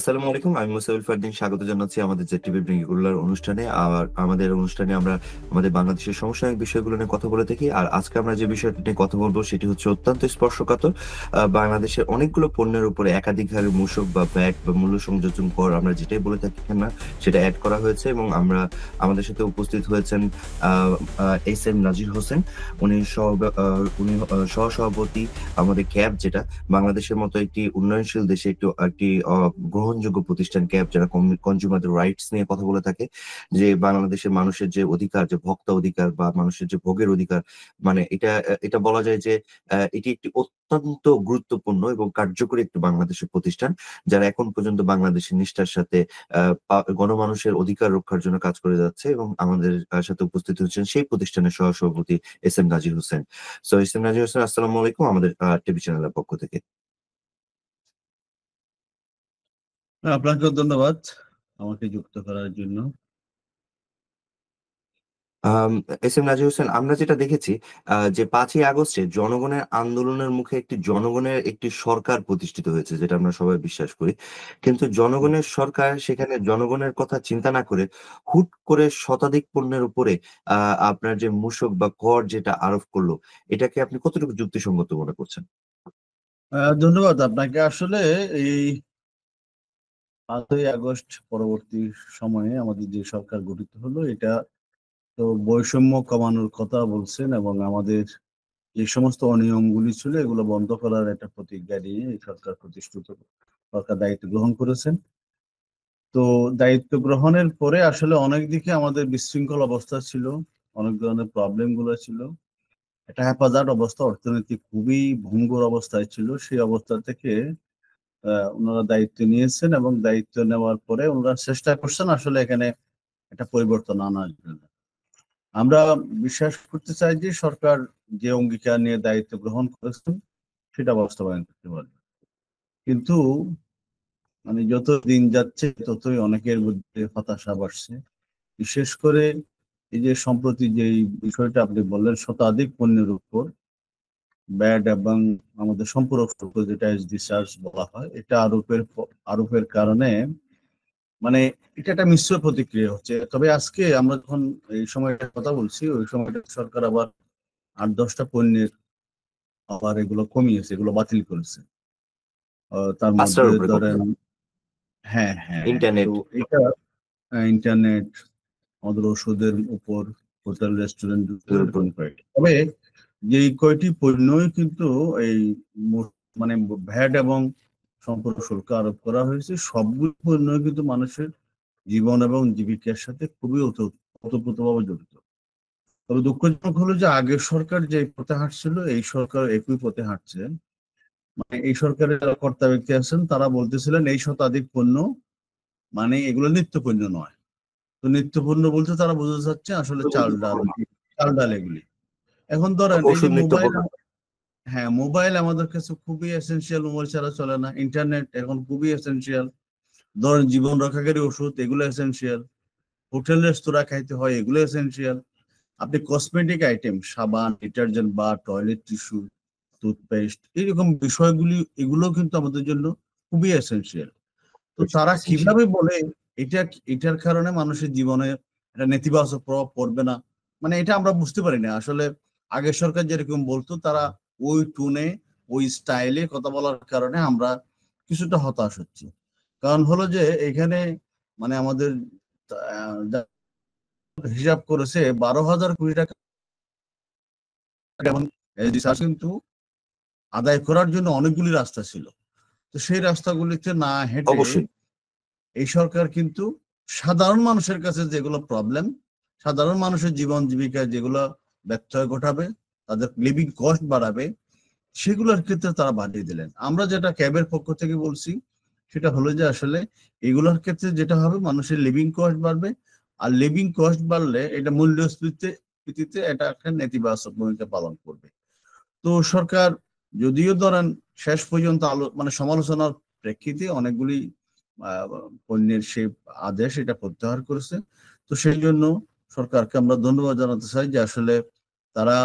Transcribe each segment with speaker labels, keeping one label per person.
Speaker 1: আসসালামু আলাইকুম। আমি মুসাইল ফারদিন স্বাগত জানাচ্ছি আমাদের জেড টিভি রেগুলার অনুষ্ঠানে। আর আমাদের অনুষ্ঠানে আমরা আমাদের বাংলাদেশের সমসাময়িক বিষয়গুলো নিয়ে কথা বলে থাকি। আর আজকে আমরা যে বিষয়টা নিয়ে কথা বলবো সেটি হচ্ছে অত্যন্ত স্পর্শকাতর। বাংলাদেশের অনেকগুলো পণ্যের উপরে একাধিক হারে মূসক বা ভ্যাট বা মূল্য সংযোজন কর আমরা যেটাই বলে থাকি না, সেটা অ্যাড করা হয়েছে। এবং আমাদের সাথে উপস্থিত হয়েছেন এস এম নাজির হোসেন। উনি সহসভাপতি আমাদের ক্যাব, যেটা বাংলাদেশের মতো একটি উন্নয়নশীল দেশে একটি একটি গ্রহণযোগ্য প্রতিষ্ঠান ক্যাব, যারা কনজিউমার রাইটস নিয়ে কথা বলে থাকে। যে বাংলাদেশের মানুষের যে অধিকার, যে ভোক্তা অধিকার বা মানুষের যে ভোগের অধিকার, মানে এটা এটা বলা যায় যে এটি একটি অত্যন্ত গুরুত্বপূর্ণ এবং কার্যকরী একটি বাংলাদেশের প্রতিষ্ঠান, যারা এখন পর্যন্ত বাংলাদেশের নিষ্ঠার সাথে গণমানুষের অধিকার রক্ষার জন্য কাজ করে যাচ্ছে। এবং আমাদের সাথে উপস্থিত হচ্ছেন সেই প্রতিষ্ঠানের সহসভাপতি এস এম নাজির হোসেন। সো এস এম নাজির হোসেন, আসসালামু আলাইকুম আমাদের টিভি চ্যানেলের পক্ষ থেকে।
Speaker 2: আপনাকেও ধন্যবাদ আমাকে যুক্ত করার জন্য।
Speaker 1: এস এম নাজির হোসেন, আমরা যেটা দেখেছি যে 5ই আগস্টে জনগণের আন্দোলনের মুখে জনগণের একটি সরকার প্রতিষ্ঠিত হয়েছে, যেটা আমরা সবাই বিশ্বাস করি। কিন্তু জনগণের সরকার সেখানে জনগণের কথা চিন্তা না করে হুট করে শতাধিক পণ্যের উপরে আপনার যে মূসক বা কর যেটা আরোপ করলো, এটাকে আপনি কতটুকু যুক্তিসঙ্গত মনে করছেন?
Speaker 2: ধন্যবাদ আপনাকে। আসলে এই 5ই আগস্ট পরবর্তী সময়ে আমাদের যে সরকার গঠিত হলো, এটা তো বৈষম্য কমানোর কথা বলছেন এবং আমাদের যে সমস্ত অনিয়মগুলি ছিল এগুলো বন্ধ করার একটা প্রতিজ্ঞা নিয়ে এই সরকার প্রতিষ্ঠিত, সরকার দায়িত্ব গ্রহণ করেছেন। তো দায়িত্ব গ্রহণের পরে আসলে অনেক দিকে আমাদের বিশৃঙ্খল অবস্থা ছিল, অনেক ধরনের প্রবলেম গুলো ছিল, একটা হ্যাপাজার্ড অবস্থা, অর্থনীতি খুবই ভঙ্গুর অবস্থায় ছিল। সেই অবস্থা থেকে ওনারা দায়িত্ব নিয়েছেন এবং দায়িত্ব নেওয়ার পরে ওনারা চেষ্টা করছেন আসলে এখানে একটা পরিবর্তন আনার জন্য। আমরা বিশ্বাস করতে চাই যে সরকার যে অঙ্গীকার নিয়ে দায়িত্ব গ্রহণ করেছেন সেটা বাস্তবায়ন করতে পারবে। কিন্তু মানে যত দিন যাচ্ছে ততই অনেকের মধ্যে হতাশা বাড়ছে। বিশেষ করে এই যে সম্প্রতি যে বিষয়টা আপনি বললেন, শতাধিক পণ্যের উপর ব্যাড এবং আমাদের সম্পূরক শুল্ক, যেটা এসডি চার্জ বলা হয়, এটা আরোপের কারণে মানে এটা একটা মিশ্র প্রতিক্রিয়া হচ্ছে। তবে আজকে আমরা যখন এই সময়টা কথা বলছি, ওই সময়টা সরকার আবার 8-10টা পণ্যের আবার এগুলো কমিয়েছে, এগুলো বাতিল করেছে। তার
Speaker 1: পাঁচটার
Speaker 2: মধ্যে
Speaker 1: উপরে
Speaker 2: ধরেন,
Speaker 1: কখনো
Speaker 2: হ্যাঁ হ্যাঁ হ্যাঁ, তো
Speaker 1: ইন্টারনেট।
Speaker 2: এটা ইন্টারনেট, আমাদের ওষুধের উপর, হোটেল রেস্টুরেন্ট উপর, এরকম কয়েকটি। তবে যে কয়টি পণ্যই কিন্তু এই মানে ভ্যাট এবং সম্পূরক শুল্ক আরোপ করা হয়েছে, সবগুলো পণ্যই কিন্তু মানুষের জীবন এবং জীবিকার সাথে খুবই ওতপ্রোতভাবে জড়িত। তবে দুঃখজনক হলো যে আগের সরকার যে পথে হাঁটছিল, এই সরকার একই পথে হাঁটছে। মানে এই সরকারের যারা কর্তা ব্যক্তি আছেন তারা বলতেছিলেন এই শতাধিক পণ্য মানে এগুলো নিত্য পণ্য নয়। তো নিত্য পণ্য বলতে তারা বোঝা যাচ্ছে আসলে চাল ডাল, চাল ডাল এগুলি। এখন ধরেন এই যে
Speaker 1: ওষুধ নিত্য
Speaker 2: মোবাইল, হ্যাঁ মোবাইল আমাদের কাছে খুবই এসেনশিয়াল, মোবাইল ছাড়া চলে না। ইন্টারনেট এখন খুবই এসেনশিয়াল। ধরেন জীবন রক্ষাকারী ওষুধ, এগুলো এসেনশিয়াল। হোটেল রেস্তোরাঁ খাইতে হয়, এগুলো এসেনশিয়াল। আপনি কসমেটিক আইটেম, সাবান, ডিটারজেন্ট বা টয়লেট টিস্যু, টুথপেস্ট, এইরকম বিষয়গুলি, এগুলো কিন্তু আমাদের জন্য খুবই এসেনশিয়াল। তো তারা কিভাবে বলে এটা, এটার কারণে মানুষের জীবনে একটা নেতিবাচক প্রভাব পড়বে না, মানে এটা আমরা বুঝতে পারি না আসলে। আগের সরকার যেরকম বলতো, তারা ওই টুনে, ওই স্টাইলে কথা বলার কারণে আমরা কিছুটা হতাশ হচ্ছি। কারণ হলো যে এখানে মানে আমাদের হিসাব করেছে 12,000 কোটি টাকা এবং কিন্তু আদায় করার জন্য অনেকগুলি রাস্তা ছিল। তো সেই রাস্তাগুলিতে না হেঁটে
Speaker 1: অবশ্যই।
Speaker 2: এই সরকার কিন্তু সাধারণ মানুষের কাছে যেগুলো প্রবলেম, সাধারণ মানুষের জীবন জীবিকায় যেগুলো ব্যত্যয় ঘটাবে, তাদের লিভিং কস্ট বাড়াবে, সেগুলোর ক্ষেত্রে তারা বাড়িয়ে দিলেন। আমরা যেটা ক্যাবের পক্ষ থেকে বলছি সেটা হলো যে আসলে এগুলোর ক্ষেত্রে যেটা হবে, মানুষের লিভিং কস্ট বাড়বে। আর লিভিং কস্ট বাড়লে এটা মূল্যস্ফীতিতে এটা একটা নেতিবাচক ভূমিকা পালন করবে। তো সরকার যদিও ধরেন শেষ পর্যন্ত মানে সমালোচনার প্রেক্ষিতে অনেকগুলি আহ, পণ্যের সেই আদেশ এটা প্রত্যাহার করেছে। তো সেই জন্য সরকারকে আমরা ধন্যবাদ জানাতে চাই যে আসলে তারা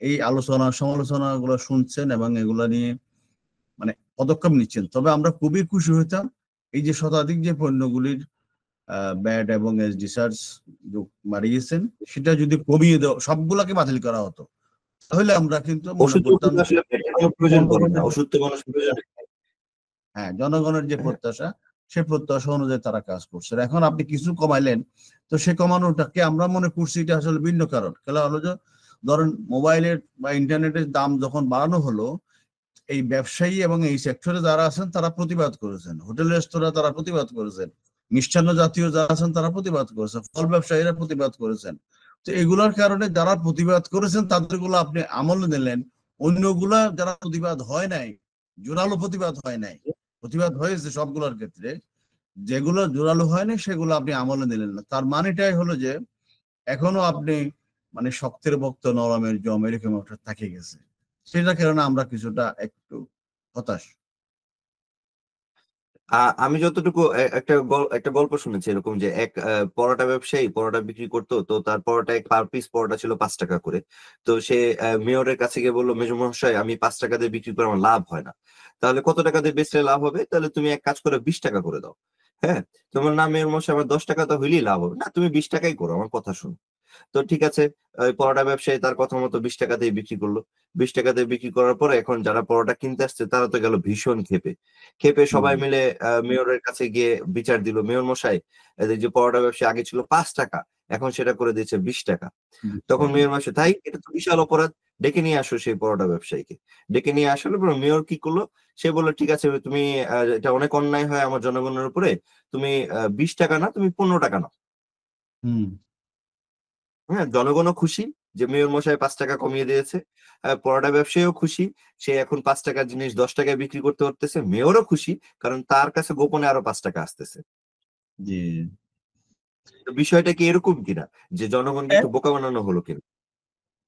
Speaker 2: এই আলোচনা সমালোচনা গুলো শুনছেন এবং এগুলা নিয়ে মানে পদক্ষেপ নিচ্ছেন। তবে আমরা খুবই খুশি হইতাম এই যে শতাধিক যে পণ্যগুলির ব্যাট এবং এসডি চার্জ বাড়িয়েছেন, সেটা যদি কমিয়ে দেওয়া, সবগুলাকে বাতিল করা হতো, তাহলে আমরা কিন্তু মনে
Speaker 1: ওষুধ
Speaker 2: করতাম
Speaker 1: আসলে কোনো প্রয়োজন পড়ে না, ওষুধ তো মানুষ প্রয়োজন।
Speaker 2: হ্যাঁ, জনগণের যে প্রত্যাশা, সে প্রত্যাশা অনুযায়ী তারা কাজ করছে। এখন আপনি কিছু কমাইলেন, তো সে কমানোটাকে আমরা মনে করছি এটা আসলে ভিন্ন কারণ। খেলা হলো যে ধরেন মোবাইলের বা ইন্টারনেটের দাম যখন বাড়ানো হলো, এই ব্যবসায়ী এবং এই সেক্টরে যারা আছেন তারা প্রতিবাদ করেছেন, হোটেল রেস্তোরাঁ তারা প্রতিবাদ করেছেন, মিষ্টান্ন জাতীয় যারা আছেন তারা প্রতিবাদ করেছেন, ফল ব্যবসায়ীরা প্রতিবাদ করেছেন। তো এগুলোর কারণে যারা প্রতিবাদ করেছেন তাদেরগুলো আপনি আমলে নিলেন, অন্যগুলা যারা প্রতিবাদ হয় নাই, জোরালো প্রতিবাদ হয় নাই, প্রতিবাদ হয়েছে সবগুলোর ক্ষেত্রে, যেগুলো জোরালো হয়নি সেগুলো আপনি আমলে নিলেন না। তার মানেটাই হলো যে এখনো আপনি মানে শক্তের ভক্ত নরমের জম এরকম একটা থাকে গেছে। সেটার কারণে আমরা কিছুটা একটু হতাশ।
Speaker 1: আমি যতটুকু একটা গল্প শুনেছি এরকম, যে এক পরোটা ব্যবসায়ী পরোটা বিক্রি করতো, তো তার পরোটায় পার পিস পরোটা ছিল 5 টাকা করে। তো সে মেয়রের কাছে গিয়ে বললো, মেজমশাই আমি 5 টাকা দিয়ে বিক্রি করে আমার লাভ হয় না। তাহলে কত টাকা দিয়ে বেচলে লাভ হবে? তাহলে তুমি এক কাজ করে 20 টাকা করে দাও। হ্যাঁ, তোমার না মেয়র মশাই, আমার 10 টাকা তো হইলেই লাভ হবে না, তুমি 20 টাকাই করো, আমার কথা শুনো। তো ঠিক আছে, ওই পরোটা ব্যবসায়ী তার কথা মতো 20 টাকা দিয়ে বিক্রি করলো। 20 টাকা দিয়ে বিক্রি করার পরে এখন যারা পরোটা কিনতে আসছে তারা তো গেল ভীষণ ক্ষেপে। ক্ষেপে সবাই মিলে মেয়রের কাছে গিয়ে বিচার দিল, মেয়র মশাই, এই যে পরোটা ব্যবসায়ী আগে ছিল 5 টাকা, এখন সেটা করে দিয়েছে 20 টাকা। তখন মেয়র মশাই, তাই এটা তো বিশাল অপরাধ, ডেকে নিয়ে আসো সেই পরোটা ব্যবসায়ীকে। ডেকে নিয়ে আসলে পরে মেয়র কি করলো, সে বললো ঠিক আছে তুমি, এটা অনেক অন্যায় হয় আমার জনগণের উপরে, তুমি 20 টাকা না, তুমি 15 টাকা নাও।
Speaker 2: হুম।
Speaker 1: হ্যাঁ, জনগণও খুশি যে মেয়র মশাই 5 টাকা কমিয়ে দিয়েছে, পরোটা ব্যবসায়ীও খুশি, সে এখন 5 টাকার জিনিস 10 টাকায় বিক্রি করতে পারতেছে, মেয়রও খুশি কারণ তার কাছে গোপনে আরো 5 টাকা আসতেছে।
Speaker 2: জি।
Speaker 1: তো বিষয়টা কি এরকম কিনা, যে জনগণকে একটু বোকা বানানো হলো কিনা?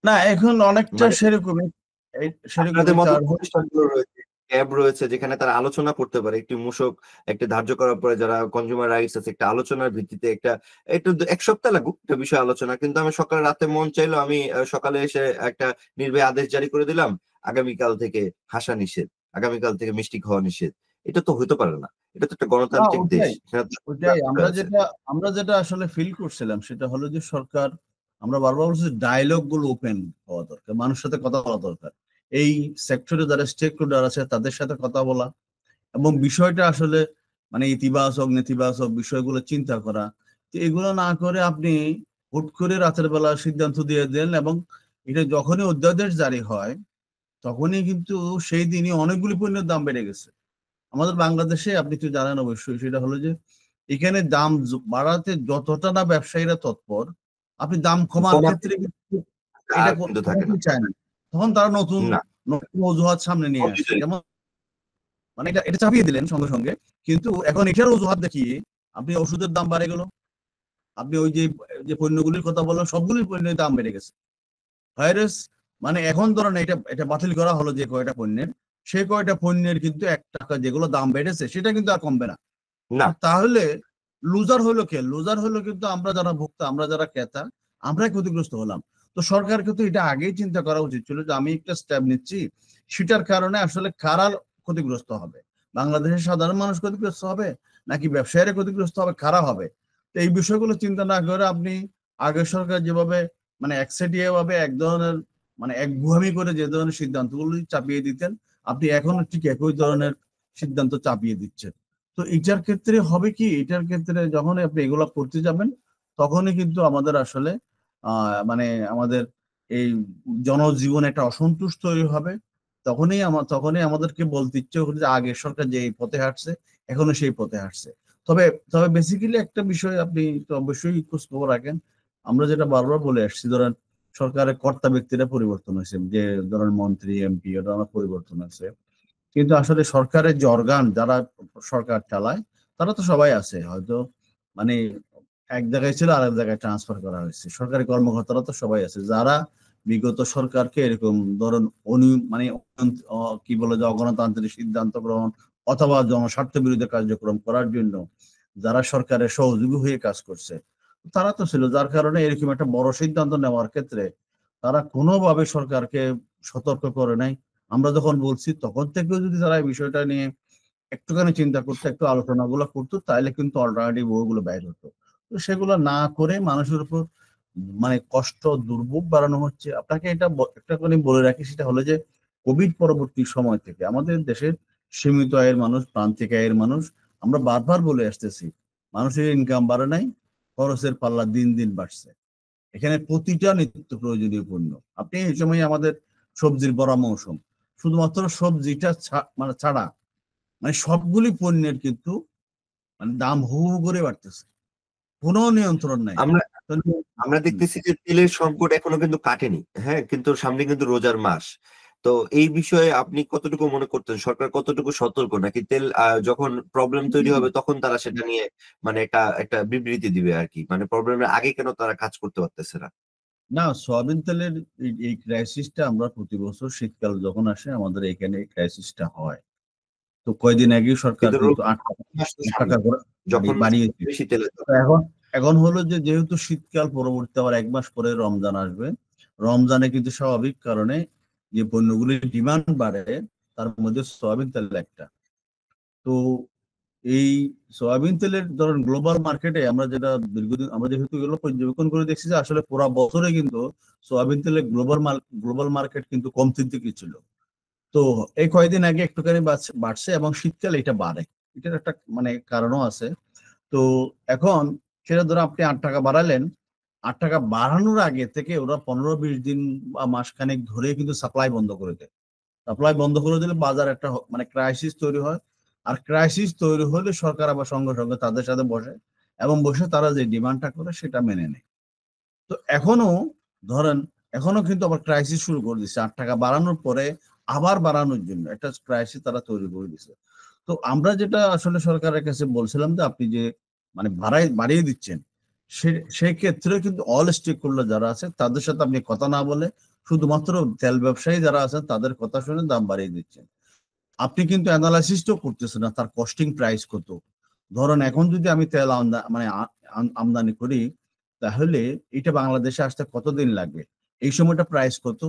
Speaker 2: না, এখন অনেকটা
Speaker 1: মানে
Speaker 2: সেরকমই,
Speaker 1: আপনাদের
Speaker 2: সেরকমই
Speaker 1: মতো
Speaker 2: কারণ।
Speaker 1: প্রতিষ্ঠানগুলো রয়েছে, ক্যাব রয়েছে, যেখানে তারা আলোচনা করতে পারে, একটি মূসক একটা ধার্য করার পরে যারা কনজিউমার রাইটস আছে, একটা আলোচনার ভিত্তিতে একটা, একটু 1 সপ্তাহ লাগুক একটা বিষয় আলোচনা, কিন্তু আমি সকালে রাতে মন চাইলো আমি সকালে এসে একটা নির্ভয় আদেশ জারি করে দিলাম, আগামীকাল থেকে হাসা নিষেধ, আগামীকাল থেকে মিষ্টি খাওয়া নিষেধ। এটা তো হতে পারে না, এটা তো একটা
Speaker 2: না,
Speaker 1: গণতান্ত্রিক দেশ,
Speaker 2: ওটাই
Speaker 1: এখানে তো
Speaker 2: ওটাই
Speaker 1: করা
Speaker 2: আমরা
Speaker 1: আছে।
Speaker 2: যেটা আমরা যেটা আসলে ফিল করছিলাম সেটা হলো যে সরকার, আমরা বারবার বলছি ডায়লগ গুলো ওপেন হওয়া দরকার, মানুষের সাথে কথা বলা দরকার, এই সেক্টরে যারা স্টেক হোল্ডার আছে তাদের সাথে কথা বলা, এবং বিষয়টা আসলে মানে ইতিবাচক নেতিবাচক বিষয়গুলো চিন্তা করা। তো এগুলো না করে আপনি হুট করে রাতের বেলা সিদ্ধান্ত দিয়ে দেন, এবং এটা যখনই অধ্যাদেশ জারি হয় তখনই কিন্তু সেই দিনই অনেকগুলি পণ্যের দাম বেড়ে গেছে। আমাদের বাংলাদেশে আপনি তো জানেন অবশ্যই, সেটা হলো যে এখানে দাম বাড়াতে যতটা না ব্যবসায়ীরা তৎপর, আপনি দাম কমার
Speaker 1: কমাতে
Speaker 2: ক্ষেত্রে কিন্তু এটা
Speaker 1: আর কিন্তু থাকে না।
Speaker 2: কমাতে চায় না। তখন তারা নতুন
Speaker 1: না,
Speaker 2: নতুন অজুহাত সামনে নিয়ে আসছে,
Speaker 1: অবিচারী।
Speaker 2: যেমন মানে এটা এটা চাপিয়ে দিলেন সঙ্গে সঙ্গে, কিন্তু এখন এটার অজুহাত দেখিয়ে আপনি ওষুধের দাম বাড়ে গেল, আপনি ওই যে যে পণ্যগুলির কথা বললেন সবগুলির পণ্যের দাম বেড়ে গেছে। ভাইরাস মানে এখন ধরেন এটা এটা বাতিল করা হলো যে কয়টা পণ্যের, সে কয়টা পণ্যের কিন্তু 1 টাকা যেগুলো দাম বেড়েছে সেটা কিন্তু আর কমবে না।
Speaker 1: না,
Speaker 2: তাহলে লুজার হলো কে? লুজার হলো কিন্তু আমরা যারা ভোক্তা, আমরা যারা ক্রেতা, আমরাই ক্ষতিগ্রস্ত হলাম। তো সরকারকে তো এটা আগেই চিন্তা করা উচিত ছিল যে আমি একটা স্টেপ নিচ্ছি, সেটার কারণে আসলে কারা ক্ষতিগ্রস্ত হবে, বাংলাদেশের সাধারণ মানুষ ক্ষতিগ্রস্ত হবে নাকি ব্যবসায়ীরা ক্ষতিগ্রস্ত হবে, কারা হবে? তো এই বিষয়গুলো চিন্তা না করে আপনি আগের সরকার যেভাবে মানে একচেটিয়া ভাবে এক ধরনের মানে একগুহামি করে যে ধরনের সিদ্ধান্তগুলো চাপিয়ে দিতেন, আপনি এখন ঠিক একই ধরনের সিদ্ধান্ত চাপিয়ে দিচ্ছেন। তো এটার ক্ষেত্রে হবে কি, এটার ক্ষেত্রে যখন আপনি এগুলা করতে যাবেন তখনই কিন্তু আমাদের আসলে মানে আমাদের এই জনজীবনে একটা অসন্তোষ তৈরি হবে। তখনই আমাদেরকে বলতে ইচ্ছে করে যে আগের সরকার যে এই পথে হাঁটছে এখনো সেই পথে হাঁটছে। তবে তবে বেসিক্যালি একটা বিষয় আপনি তো অবশ্যই খোঁজ খবর রাখেন, আমরা যেটা বারবার বলে আসছি, ধরেন সরকারের কর্তা ব্যক্তিরা পরিবর্তন হয়েছে, যে ধরেন মন্ত্রী এমপি ওটা আমার পরিবর্তন আছে, কিন্তু আসলে সরকারের যে অর্গান যারা সরকার চালায় তারা তো সবাই আছে, হয়তো মানে এক জায়গায় ছিল আরেক জায়গায় ট্রান্সফার করা হয়েছে, সরকারি কর্মকর্তারা তো সবাই আছে যারা বিগত সরকারকে এরকম ধরুন মানে কি বলে যে অগণতান্ত্রিক সিদ্ধান্ত গ্রহণ অথবা জনস্বার্থ বিরোধী কার্যক্রম করার জন্য যারা সরকারের সহযোগী হয়ে কাজ করছে তারা তো ছিল, যার কারণে এরকম একটা বড় সিদ্ধান্ত নেওয়ার ক্ষেত্রে তারা কোনোভাবে সরকারকে সতর্ক করে নাই। আমরা যখন বলছি তখন থেকেও যদি তারা এই বিষয়টা নিয়ে একটুখানি চিন্তা করতো, একটু আলোচনাগুলো করতো, তাহলে কিন্তু অল্টারনেটিভ ওগুলো বাইর হতো। তো সেগুলো না করে মানুষের উপর মানে কষ্ট দুর্ভোগ বাড়ানো হচ্ছে। আপনাকে এটা একটা করে বলে রাখি, সেটা হলো যে কোভিড পরবর্তী সময় থেকে আমাদের দেশের সীমিত আয়ের মানুষ, প্রান্তিক আয়ের মানুষ, আমরা বারবার বলে আসতেছি মানুষের ইনকাম বাড়ে নাই, খরচের পাল্লা দিন দিন বাড়ছে। এখানে প্রতিটা নিত্য প্রয়োজনীয় পণ্য, আপনি এই সময় আমাদের সবজির বড় মৌসুম, শুধুমাত্র সবজিটা মানে ছাড়া মানে সবগুলি পণ্যের কিন্তু মানে দাম হু হু করে বাড়তেছে, কোনো নিয়ন্ত্রণ নাই।
Speaker 1: আমরা
Speaker 2: তো
Speaker 1: আমরা দেখতেছি যে তেলের সংকট এখনো কিন্তু কাটেনি, হ্যাঁ, কিন্তু সামনে কিন্তু রোজার মাস। তো এই বিষয়ে আপনি কতটুকু মনে করতেন সরকার কতটুকু সতর্ক, নাকি তেল যখন প্রবলেম তৈরি হবে তখন তারা সেটা নিয়ে মানে একটা একটা বিবৃতি দিবে আর কি, মানে প্রবলেমের আগে কেন তারা কাজ করতে পারতেছে না?
Speaker 2: না, সয়াবিন তেলের এই ক্রাইসিসটা আমরা প্রতি বছর শীতকাল যখন আসে আমাদের এখানে এই ক্রাইসিসটা হয়। তো কয়দিন আগে সরকার
Speaker 1: কিন্তু
Speaker 2: কিন্তু
Speaker 1: রোজার
Speaker 2: ৮
Speaker 1: মাস তো সামনে,
Speaker 2: টাকা করে
Speaker 1: যখন
Speaker 2: বাড়িয়েছে।
Speaker 1: বেশি তেলের
Speaker 2: তো
Speaker 1: দাম।
Speaker 2: এখন এখন হলো যে যেহেতু শীতকাল পরবর্তী আবার ১ মাস পরে রমজান আসবে, রমজানে কিন্তু স্বাভাবিক কারণে যে পণ্যগুলির ডিমান্ড বাড়ে, তার মধ্যে সয়াবিন তেল একটা। তো এই সয়াবিন তেলের ধরেন গ্লোবাল মার্কেটে আমরা যেটা দীর্ঘদিন আমরা যেহেতু এগুলো পর্যবেক্ষণ করে দেখছি যে আসলে পুরো বছরে কিন্তু সয়াবিন তেলের গ্লোবাল মার্কেট কিন্তু কমতির দিকে ছিল। তো এই কয়েকদিন আগে একটুখানি বাড়ছে এবং শীতকালে এটা বাড়ে, এটার একটা মানে কারণও আছে। তো এখন সেটা ধরো আপনি ৮ টাকা বাড়ালেন, ৮ টাকা বাড়ানোর আগে থেকে ওরা ১৫-২০ দিন বা মাসখানেক ধরে কিন্তু সাপ্লাই বন্ধ করে দেয়। সাপ্লাই বন্ধ করে দিলে বাজার একটা মানে ক্রাইসিস তৈরি হয়। আর ক্রাইসিস তৈরি হলে সরকার আবার সঙ্গে সঙ্গে তাদের সাথে বসে এবং বসে তারা যে ডিমান্ডটা করে সেটা মেনে নেয়। তো এখনো ধরেন এখনো কিন্তু আবার ক্রাইসিস শুরু করে দিচ্ছে, ৮ টাকা বাড়ানোর পরে আবার বাড়ানোর জন্য একটা ক্রাইসিস তারা তৈরি করে দিচ্ছে। তো আমরা যেটা আসলে সরকারের কাছে বলছিলাম যে আপনি যে মানে বাড়িয়ে দিচ্ছেন, সেক্ষেত্রে কিন্তু অল স্টেক হোল্ডার যারা আছে তাদের সাথে আপনি কথা না বলে শুধুমাত্র তেল ব্যবসায়ী যারা আছেন তাদের কথা শুনে দাম বাড়িয়ে দিচ্ছেন। আপনি কিন্তু অ্যানালাইসিসটাও করতেছেন না তার কস্টিং প্রাইস কত। ধরেন এখন যদি আমি তেল মানে আমদানি করি, তাহলে এটা বাংলাদেশে আসতে কতদিন লাগবে, এই সময়টা প্রাইস কত,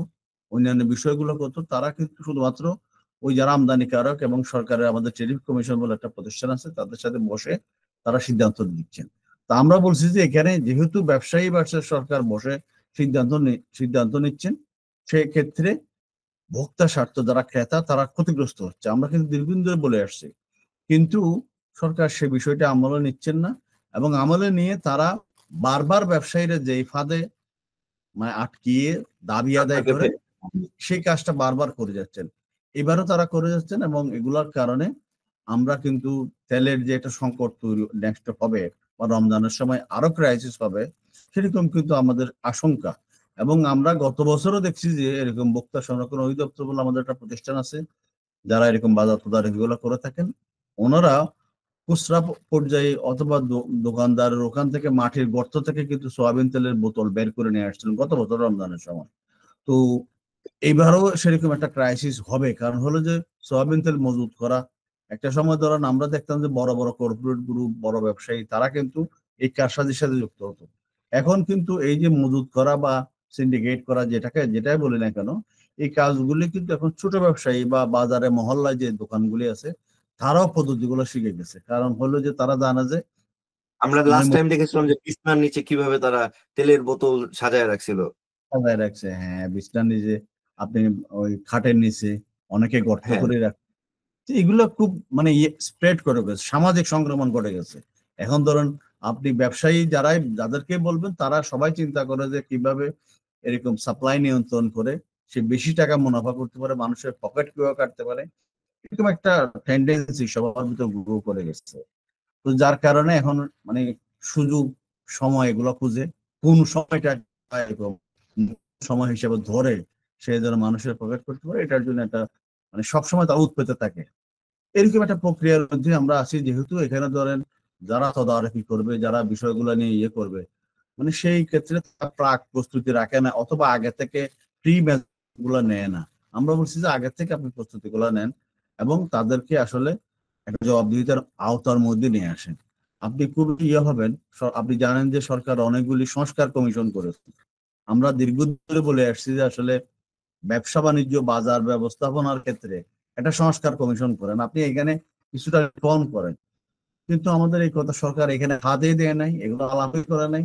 Speaker 2: অন্যান্য বিষয়গুলো কত, তারা কিন্তু শুধুমাত্র ওই যারা আমদানিকারক এবং সরকারের আমাদের ট্রেডিং কমিশন বলে একটা প্রতিষ্ঠান আছে তাদের সাথে বসে তারা সিদ্ধান্ত দিচ্ছেন। তা আমরা বলছি যে এখানে যেহেতু ব্যবসায়ী ভার্সেস সরকার বসে সিদ্ধান্ত নিচ্ছেন, সেক্ষেত্রে ভোক্তা স্বার্থ যারা ক্রেতা তারা ক্ষতিগ্রস্ত হচ্ছে, আমরা কিন্তু দীর্ঘদিন ধরে বলে আসছি। কিন্তু সরকার সে বিষয়টা আমলে নিচ্ছেন না এবং আমলে নিয়ে তারা বারবার ব্যবসায়ীরা যেই ফাঁদে মানে আটকিয়ে দাবি আদায়
Speaker 1: আপনাকে
Speaker 2: করে সেই কাজটা বারবার করে যাচ্ছেন। এবারও তারা করে যাচ্ছেন এবং এগুলোর কারণে আমরা কিন্তু তেলের যে একটা সংকট তৈরি নেক্সট হবে বা রমজানের সময় আরো ক্রাইসিস হবে, সেরকম কিন্তু আমাদের আশঙ্কা। এবং আমরা গত বছরও দেখছি যে এরকম ভোক্তা সংরক্ষণ অধিদপ্তর বলে আমাদের একটা প্রতিষ্ঠান আছে যারা এরকম বাজার তদারকি গুলো করে থাকেন। ওনারা খুচরা পর্যায়ে অথবা দোকানদারের ওখান থেকে মাটির গর্ত থেকে কিন্তু সয়াবিন তেলের বোতল বের করে নিয়ে আসছিলেন গত বছর রমজানের সময়। তো এইবারও সেরকম একটা ক্রাইসিস হবে, কারণ হলো যে সয়াবিন তেল মজুত করা একটা সময় ধরেন আমরা দেখতাম যে বড় বড় কর্পোরেট গ্রুপ, বড় ব্যবসায়ী তারা কিন্তু এই কারসাজির সাথে যুক্ত হতো। এখন কিন্তু এই যে মজুত করা বা সিন্ডিকেট করা যেটাই বলি না কেন, এই কাজগুলি কিন্তু এখন ছোট ব্যবসায়ী বা বাজারে মহল্লায় যে দোকানগুলি আছে তারাও পদ্ধতিগুলো শিখে গেছে, কারণ হলো যে তারা জানে যে
Speaker 1: আমরা
Speaker 2: মানে
Speaker 1: লাস্ট টাইম দেখেছিলাম যে বিছনার নিচে কিভাবে তারা তেলের বোতল সাজায় রাখছিল।
Speaker 2: সাজায় রাখছে। হ্যাঁ, বিছনার নিচে, আপনি ওই খাটের নিচে অনেকে গর্ত
Speaker 1: হ্যাঁ,
Speaker 2: করে রাখে। তো এগুলো খুব মানে স্প্রেড করে গেছে, সামাজিক সংক্রমণ ঘটে গেছে। এখন ধরেন আপনি ব্যবসায়ী যাদেরকে বলবেন তারা সবাই চিন্তা করে যে কিভাবে এরকম সাপ্লাই নিয়ন্ত্রণ করে সে বেশি টাকা মুনাফা করতে পারে, মানুষের পকেট কিভাবে কাটতে পারে, এরকম একটা টেন্ডেন্সি সবার ভিতর গ্রো করে গেছে। তো যার কারণে এখন মানে সুযোগ সময় এগুলো খুঁজে কোন সময়টা এরকম সময় হিসেবে ধরে সে যেন মানুষের পকেট করতে পারে, এটার জন্য একটা মানে সবসময় তা উৎপেতে থাকে। এরকম একটা প্রক্রিয়ার মধ্যে আমরা আছি, যেহেতু এখানে ধরেন যারা তদারকি করবে, যারা বিষয়গুলো নিয়ে ইয়ে করবে, মানে সেই ক্ষেত্রে তারা প্রাক প্রস্তুতি রাখে না অথবা আগে থেকে প্রি গুলা নেয় না। আমরা বলছি যে আগে থেকে আপনি প্রস্তুতি গুলা নেন এবং তাদেরকে আসলে একটা জবাবদিহিতার আওতার মধ্যে নিয়ে আসেন। আপনি খুব ইয়ে হবেন। আপনি জানেন যে সরকার অনেকগুলি সংস্কার কমিশন করেছে। আমরা দীর্ঘদিন ধরে বলে আসছি যে আসলে ব্যবসা বাণিজ্য বাজার ব্যবস্থাপনার ক্ষেত্রে একটা সংস্কার কমিশন করেন। আপনি এখানে কিছুটা রিফর্ম করেন। কিন্তু আমাদের এই কথা সরকার এখানে হাতে দেয় নাই, এগুলো আলাপই করে নাই,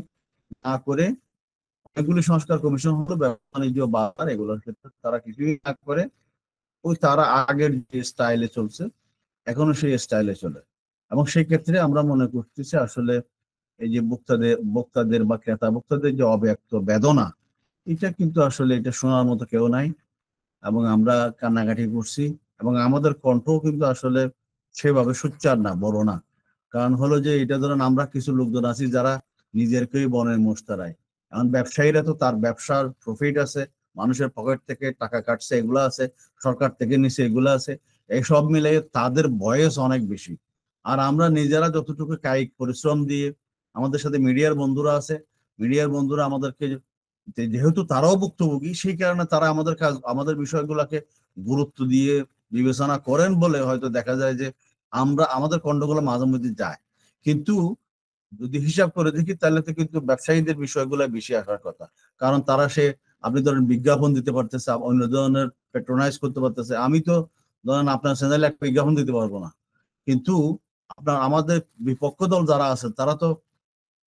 Speaker 2: না করে এগুলি সংস্কার কমিশন হলো, ব্যবসা বাণিজ্য বাজার, এগুলোর ক্ষেত্রে তারা কিছুই না করে ওই তারা আগের যে স্টাইলে চলছে এখনো সেই স্টাইলে চলে। এবং সেই ক্ষেত্রে আমরা মনে করতেছি আসলে এই যে বক্তাদের বা ক্রেতা ভোক্তাদের যে অব্যক্ত বেদনা, এটা কিন্তু আসলে এটা শোনার মতো কেউ নাই। এবং আমরা কান্নাকাটি করছি, এবং আমাদের কণ্ঠও কিন্তু আসলে সেভাবে সোচ্চার না, বড় না। কারণ হলো যে এটা ধরেন আমরা কিছু লোকজন আছি যারা নিজেরকেই বনের মোষ তাড়ায়। এখন ব্যবসায়ীরা তো তার ব্যবসার প্রফিট আছে, মানুষের পকেট থেকে টাকা কাটছে এগুলো আছে, সরকার থেকে নিচে এগুলো আছে, এই সব মিলে তাদের বয়স অনেক বেশি। আর আমরা নিজেরা যতটুকু কায়িক পরিশ্রম দিয়ে, আমাদের সাথে মিডিয়ার বন্ধুরা আছে, মিডিয়ার বন্ধুরা আমাদেরকে যেহেতু তারাও ভুক্তভোগী, সেই কারণে তারা আমাদের কাজ, আমাদের বিষয়গুলোকে গুরুত্ব দিয়ে বিবেচনা করেন বলে হয়তো দেখা যায় যে আমরা আমাদের কণ্ঠগুলো মাঝে মধ্যে যায়। কিন্তু যদি হিসাব করে দেখি তাহলে তো কিন্তু ব্যবসায়ীদের বিষয়গুলো বেশি আসার কথা। কারণ তারা আপনি ধরেন বিজ্ঞাপন দিতে পারতেছে, অন্য ধরনের পেট্রোনাইজ করতে পারতেছে। আমি তো ধরেন আপনার চ্যানেলে একটা বিজ্ঞাপন দিতে পারবো না, কিন্তু আপনার আমাদের বিপক্ষ দল যারা আছে তারা তো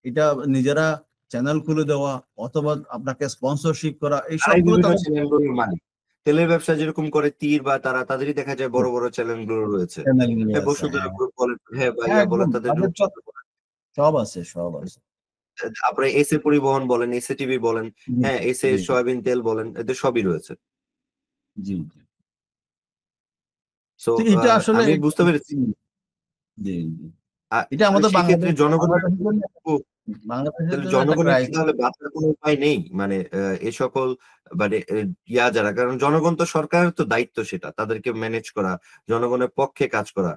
Speaker 2: এটা নিজেরা চ্যানেল খুলে দেওয়া অথবা আপনাকে স্পন্সরশিপ করা, এই
Speaker 1: তারাই
Speaker 2: সবগুলো
Speaker 1: বিভিন্ন
Speaker 2: তারা
Speaker 1: চ্যানেলগুলোর মালিক। তেলের ব্যবসা যেরকম করে তীর বা তারা, তাদেরই দেখা যায় বড় বড় চ্যানেলগুলো রয়েছে।
Speaker 2: চ্যানেল গুলো
Speaker 1: হ্যাঁ,
Speaker 2: আছে।
Speaker 1: বসুন্ধরা
Speaker 2: হ্যাঁ,
Speaker 1: গ্রুপ বলেন, হ্যাঁ বা
Speaker 2: হ্যাঁ,
Speaker 1: ইয়া বলেন,
Speaker 2: একদম
Speaker 1: তাদের
Speaker 2: তাদের তো সব আছে, সব আছে।
Speaker 1: তারপরে এসএ পরিবহন বলেন, এসএ টিভি বলেন,
Speaker 2: জি,
Speaker 1: হ্যাঁ এসএ
Speaker 2: জি,
Speaker 1: সয়াবিন তেল বলেন, এদের সবই রয়েছে।
Speaker 2: জি, জি।
Speaker 1: সো
Speaker 2: তো এটা আসলে
Speaker 1: আমি বুঝতে পেরেছি।
Speaker 2: জি, জি।
Speaker 1: আ-
Speaker 2: এটা
Speaker 1: তাহলে
Speaker 2: আমাদের
Speaker 1: সেক্ষেত্রে জনগণের
Speaker 2: বাংলাদেশের জন্য, বাংলাদেশের
Speaker 1: তাহলে
Speaker 2: জন্য একটা
Speaker 1: জনগণের কি
Speaker 2: ক্রাইসিস।
Speaker 1: তাহলে বাঁচার কোনো উপায় নেই? মানে এ সকল মানে ইয়া যারা, কারণ জনগণ তো, সরকারের তো দায়িত্ব সেটা তাদেরকে ম্যানেজ করা, জনগণের পক্ষে কাজ করা।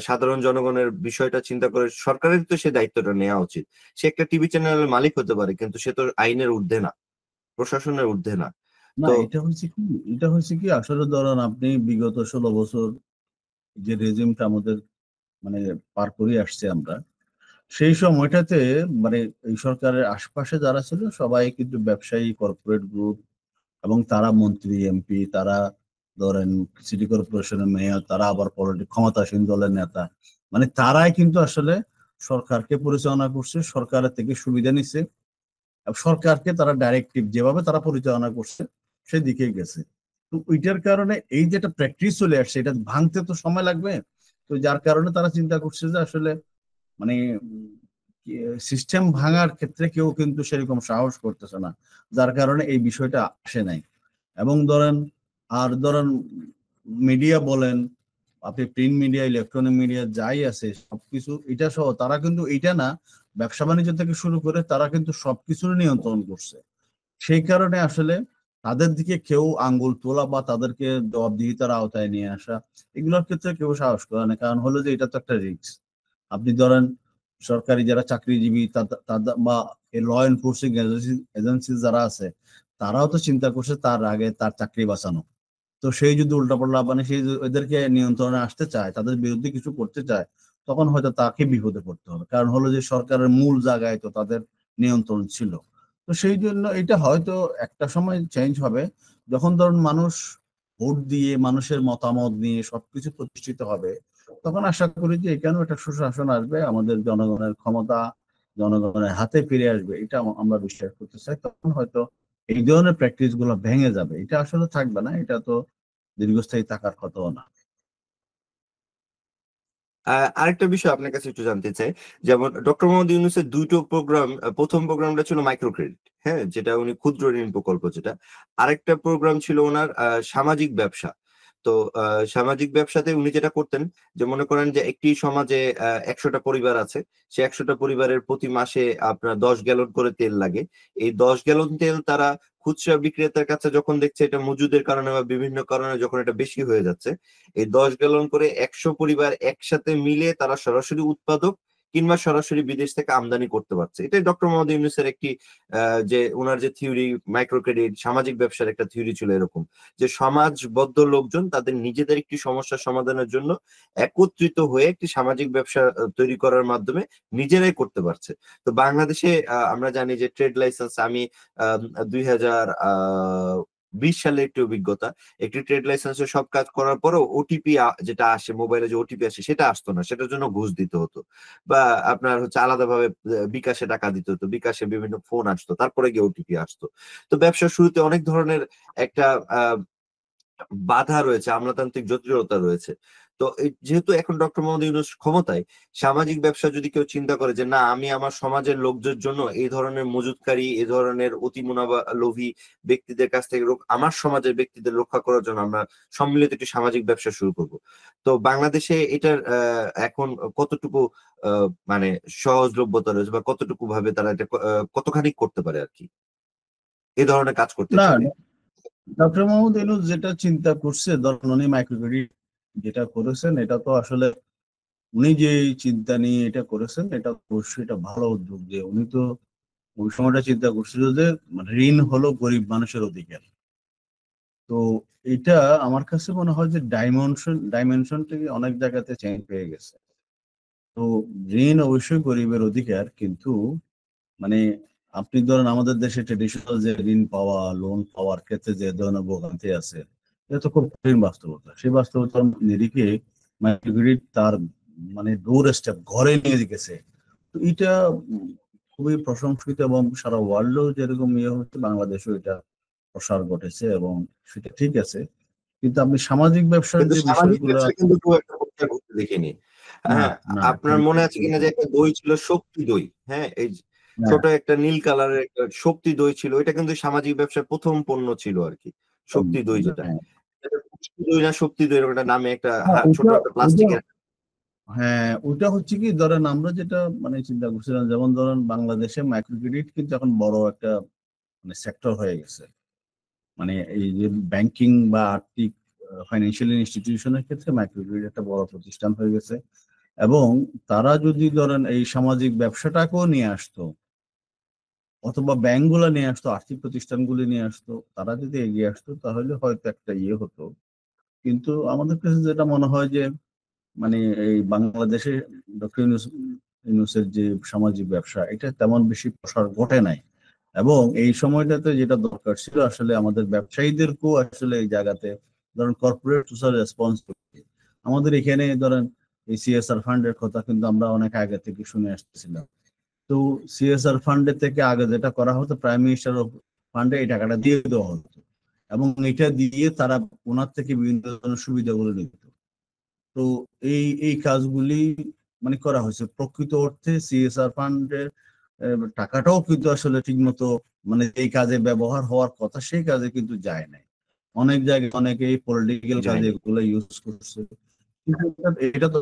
Speaker 1: সাধারণ জনগণের বিষয়টা চিন্তা করে সরকারের তো সে দায়িত্বটা নেওয়া উচিত। সে একটা টিভি চ্যানেলের মালিক হতে পারে, কিন্তু সে তো আইনের ঊর্ধ্বে না, প্রশাসনের ঊর্ধ্বে না।
Speaker 2: না,
Speaker 1: তো
Speaker 2: এটা হচ্ছে কি আসলে ধরেন আপনি বিগত 16 বছর যে রেজিমটা আমাদের মানে পার করে আসছে আমরা, সেই সময়টাতে মানে এই সরকারের আশপাশে যারা ছিল সবাই কিন্তু ব্যবসায়ী, কর্পোরেট গ্রুপ, এবং তারা মন্ত্রী, এমপি, তারা ধরেন সিটি কর্পোরেশনের মেয়র, তারা আবার ক্ষমতাসীন দলের নেতা। মানে তারাই কিন্তু আসলে সরকারকে পরিচালনা করছে, সরকারের থেকে সুবিধা নিচ্ছে, সরকারকে তারা ডাইরেক্টিভ যেভাবে তারা পরিচালনা করছে সেদিকে গেছে। তো ওইটার কারণে এই যেটা প্র্যাকটিস চলে আসছে, এটা ভাঙতে তো সময় লাগবে। তো যার কারণে তারা চিন্তা করছে যে আসলে মানে সিস্টেম ভাঙার ক্ষেত্রে কেউ কিন্তু সেরকম সাহস করতেছে না, যার কারণে এই বিষয়টা আসে নাই। এবং ধরেন মিডিয়া বলেন, আপনি প্রিন্ট মিডিয়া, ইলেকট্রনিক মিডিয়া যাই আছে সবকিছু এটা সহ তারা কিন্তু এটা না, ব্যবসা বাণিজ্য থেকে শুরু করে তারা কিন্তু সবকিছুর নিয়ন্ত্রণ করছে। সেই কারণে আসলে তাদের দিকে কেউ আঙ্গুল তোলা বা তাদেরকে জবাবদিহিতার আওতায় নিয়ে আসা, এগুলোর ক্ষেত্রে কেউ সাহস করে না। কারণ হলো যে এটা তো একটা রিস্ক। আপনি ধরেন সরকারি যারা চাকরিজীবী বা ল এনফোর্সিং এজেন্সি যারা আছে, তারাও তো চিন্তা করছে তার আগে তার চাকরি বাঁচানো। তো সেই যদি উল্টাপাল্টা মানে সেই যদি এদেরকে নিয়ন্ত্রণে আসতে চায়, তাদের বিরুদ্ধে কিছু করতে চায়, তখন হয়তো তাকে বিপদে পড়তে হবে। কারণ হলো যে সরকারের মূল জায়গায় তো তাদের নিয়ন্ত্রণ ছিল। তো সেই জন্য এটা হয়তো একটা সময় চেঞ্জ হবে, যখন ধরুন মানুষ ভোট দিয়ে মানুষের মতামত নিয়ে সবকিছু প্রতিষ্ঠিত হবে, তখন আশা করি যে এখানেও একটা সুশাসন আসবে, আমাদের জনগণের ক্ষমতা জনগণের হাতে ফিরে আসবে, এটা আমরা বিশ্বাস করতে চাই। তখন হয়তো এই ধরনের প্র্যাকটিস গুলো ভেঙে যাবে, এটা আসলে থাকবে না, এটা তো দীর্ঘস্থায়ী থাকার কথাও না।
Speaker 1: আরেকটা বিষয় আপনার কাছে একটু জানতে চাই। যেমন ডক্টর মোহাম্মদ ইউনূসের দুটো প্রোগ্রাম, প্রথম প্রোগ্রামটা ছিল মাইক্রো ক্রেডিট, হ্যাঁ, যেটা উনি ক্ষুদ্র ঋণ প্রকল্প যেটা। আরেকটা প্রোগ্রাম ছিল ওনার সামাজিক ব্যবসা। তো সামাজিক ব্যবসাতে উনি যেটা করতেন, যে মনে করেন যে একটি সমাজে 100টা পরিবার আছে, সে 100টা পরিবারের প্রতি মাসে আপনার 10 গ্যালন করে তেল লাগে। এই 10 গ্যালন তেল তারা খুচরা বিক্রেতার কাছে যখন দেখছে এটা মজুদের কারণে বা বিভিন্ন কারণে যখন এটা বেশি হয়ে যাচ্ছে, এই 10 গ্যালন করে 100 পরিবার একসাথে মিলে তারা সরাসরি উৎপাদক কিংবা সরাসরি বিদেশ থেকে আমদানি করতে পারছে। এটাই ডক্টর মোহাম্মদ ইউনূসের একটি যে ওনার যে থিওরি, মাইক্রো ক্রেডিট সামাজিক ব্যবসার একটা থিওরি ছিল এরকম, যে সমাজবদ্ধ লোকজন তাদের নিজেদের একটি সমস্যার সমাধানের জন্য একত্রিত হয়ে একটি সামাজিক ব্যবসা তৈরি করার মাধ্যমে নিজেরাই করতে পারছে। তো বাংলাদেশে আমরা জানি যে ট্রেড লাইসেন্স আমি 2000 সালে একটি অভিজ্ঞতা, একটি ট্রেড লাইসেন্সে সব কাজ করার পরেও ওটিপি যেটা আসে মোবাইলে, যে ওটিপি আসে সেটা আসতো না, সেটার জন্য ঘুষ দিতে হতো, বা আপনার হচ্ছে আলাদাভাবে বিকাশে টাকা দিতে হতো, বিকাশে বিভিন্ন ফোন আসতো, তারপরে গিয়ে ওটিপি আসতো। তো ব্যবসার শুরুতে অনেক ধরনের একটা বাধা রয়েছে, আমলাতান্ত্রিক জটিলতা রয়েছে। তো যেহেতু এখন ডক্টর মোহাম্মদ ইউনূস ক্ষমতায়, সামাজিক ব্যবসা যদি কেউ চিন্তা করে যে না, আমি আমার সমাজের লোকদের জন্য এই ধরনের মজুতকারী, এই ধরনের অতি লোভী ব্যক্তিদের কাছ থেকে আমার সমাজের ব্যক্তিদের রক্ষা করার জন্য আমরা সম্মিলিত একটি সামাজিক ব্যবসা শুরু করব, তো বাংলাদেশে এটার এখন কতটুকু মানে সহজলভ্যতা রয়েছে, বা কতটুকু ভাবে তারা এটা কতখানি করতে পারে আর কি এই ধরনের কাজ করতে
Speaker 2: না,
Speaker 1: চাইলে?
Speaker 2: ডক্টর মোহাম্মদ ইউনূস যেটা চিন্তা করছে, ধরুন উনি মাইক্রো ক্রেডিট যেটা করেছেন, এটা তো আসলে উনি যে চিন্তা নিয়ে এটা করেছেন, এটা অবশ্যই এটা ভালো উদ্যোগ। যে উনি তো ওই সময়টা চিন্তা করছিল যে মানে ঋণ হলো গরিব মানুষের অধিকার। তো এটা আমার কাছে মনে হয় যে ডাইমেনশন থেকে অনেক জায়গাতে চেঞ্জ হয়ে গেছে। তো ঋণ অবশ্যই গরিবের অধিকার, কিন্তু মানে আপনি ধরেন আমাদের দেশে ট্রেডিশনাল যে ঋণ পাওয়া, লোন পাওয়ার ক্ষেত্রে যে ধরনের ভোগান্তি আছে, এটা তো খুব কঠিন বাস্তবতা। সেই বাস্তবতার নিরিখে মাইক্রোক্রেডিট তার মানে ডোর স্টেপ ঘরে নিয়ে গেছে। তো এটা খুবই প্রশংসিত, এবং সারা ওয়ার্ল্ডেও যেরকম ইয়ে হচ্ছে, বাংলাদেশেও এটা প্রসার ঘটেছে, এবং সেটা ঠিক আছে। কিন্তু আপনি সামাজিক ব্যবসার
Speaker 1: কিন্তু
Speaker 2: যে
Speaker 1: সামাজিক
Speaker 2: বিষয়গুলো,
Speaker 1: ব্যবসা কিন্তু খুব একটা প্রচার করতে দেখিনি।
Speaker 2: না
Speaker 1: হ্যাঁ,
Speaker 2: না
Speaker 1: আপনার মনে আছে কিনা যে একটা দই ছিল শক্তি দই, হ্যাঁ, এই যে
Speaker 2: হ্যাঁ,
Speaker 1: ছোট একটা নীল কালারের একটা শক্তি দই ছিল, এটা কিন্তু সামাজিক ব্যবসার প্রথম পণ্য ছিল আর কি, শক্তি দই যেটা।
Speaker 2: হ্যাঁ,
Speaker 1: এটা পুষ্টি দই না শক্তি দই, এরকম একটা নামে একটা
Speaker 2: হ্যাঁ,
Speaker 1: ছোট
Speaker 2: ওটা
Speaker 1: একটা
Speaker 2: ওটা
Speaker 1: প্লাস্টিকের।
Speaker 2: হ্যাঁ, ওটা হচ্ছে কি, ধরেন আমরা যেটা মানে চিন্তা করছিলাম, যেমন ধরেন বাংলাদেশে মাইক্রো ক্রেডিট কিন্তু এখন বড় একটা মানে সেক্টর হয়ে গেছে। মানে এই যে ব্যাংকিং বা আর্থিক ফাইন্যান্সিয়াল ইনস্টিটিউশনের ক্ষেত্রে মাইক্রো ক্রেডিট একটা বড় প্রতিষ্ঠান হয়ে গেছে। এবং তারা যদি ধরেন এই সামাজিক ব্যবসাটাকেও নিয়ে আসতো, অথবা ব্যাংকগুলো নিয়ে আসতো, আর্থিক প্রতিষ্ঠানগুলি নিয়ে আসতো, তারা যদি এগিয়ে আসতো, তাহলে হয়তো একটা ইয়ে হতো। কিন্তু আমাদের কাছে যেটা মনে হয় যে মানে এই বাংলাদেশে ডক্টর ইউনূসের যে সামাজিক ব্যবসা, এটা তেমন বেশি প্রসার ঘটে নাই। এবং এই সময়টাতে যেটা দরকার ছিল আসলে আমাদের ব্যবসায়ীদেরকেও আসলে এই জায়গাতে, ধরেন কর্পোরেট সোশ্যাল রেসপন্সিবিলিটি, আমাদের এখানে ধরেন এই সিএসআর ফান্ডের কথা কিন্তু আমরা অনেক আগে থেকে শুনে আসতেছিলাম। তো সিএসআর ফান্ডের থেকে আগে যেটা করা হতো, প্রাইম মিনিস্টার ফান্ডে এই টাকাটা দিয়ে দেওয়া হতো, এবং এটা দিয়ে তারা ওনার থেকে বিভিন্ন ধরনের সুবিধাগুলো নিত। তো এই এই কাজগুলি মানে করা হয়েছে প্রকৃত অর্থে। সিএসআর ফান্ডের টাকাটাও কিন্তু আসলে ঠিক মতো মানে এই কাজে ব্যবহার হওয়ার কথা, সেই কাজে কিন্তু যায় নাই। অনেক জায়গায় অনেকে এই পলিটিক্যাল কাজে
Speaker 1: যায়নি।
Speaker 2: এগুলো ইউজ করছে। কিন্তু এটা তো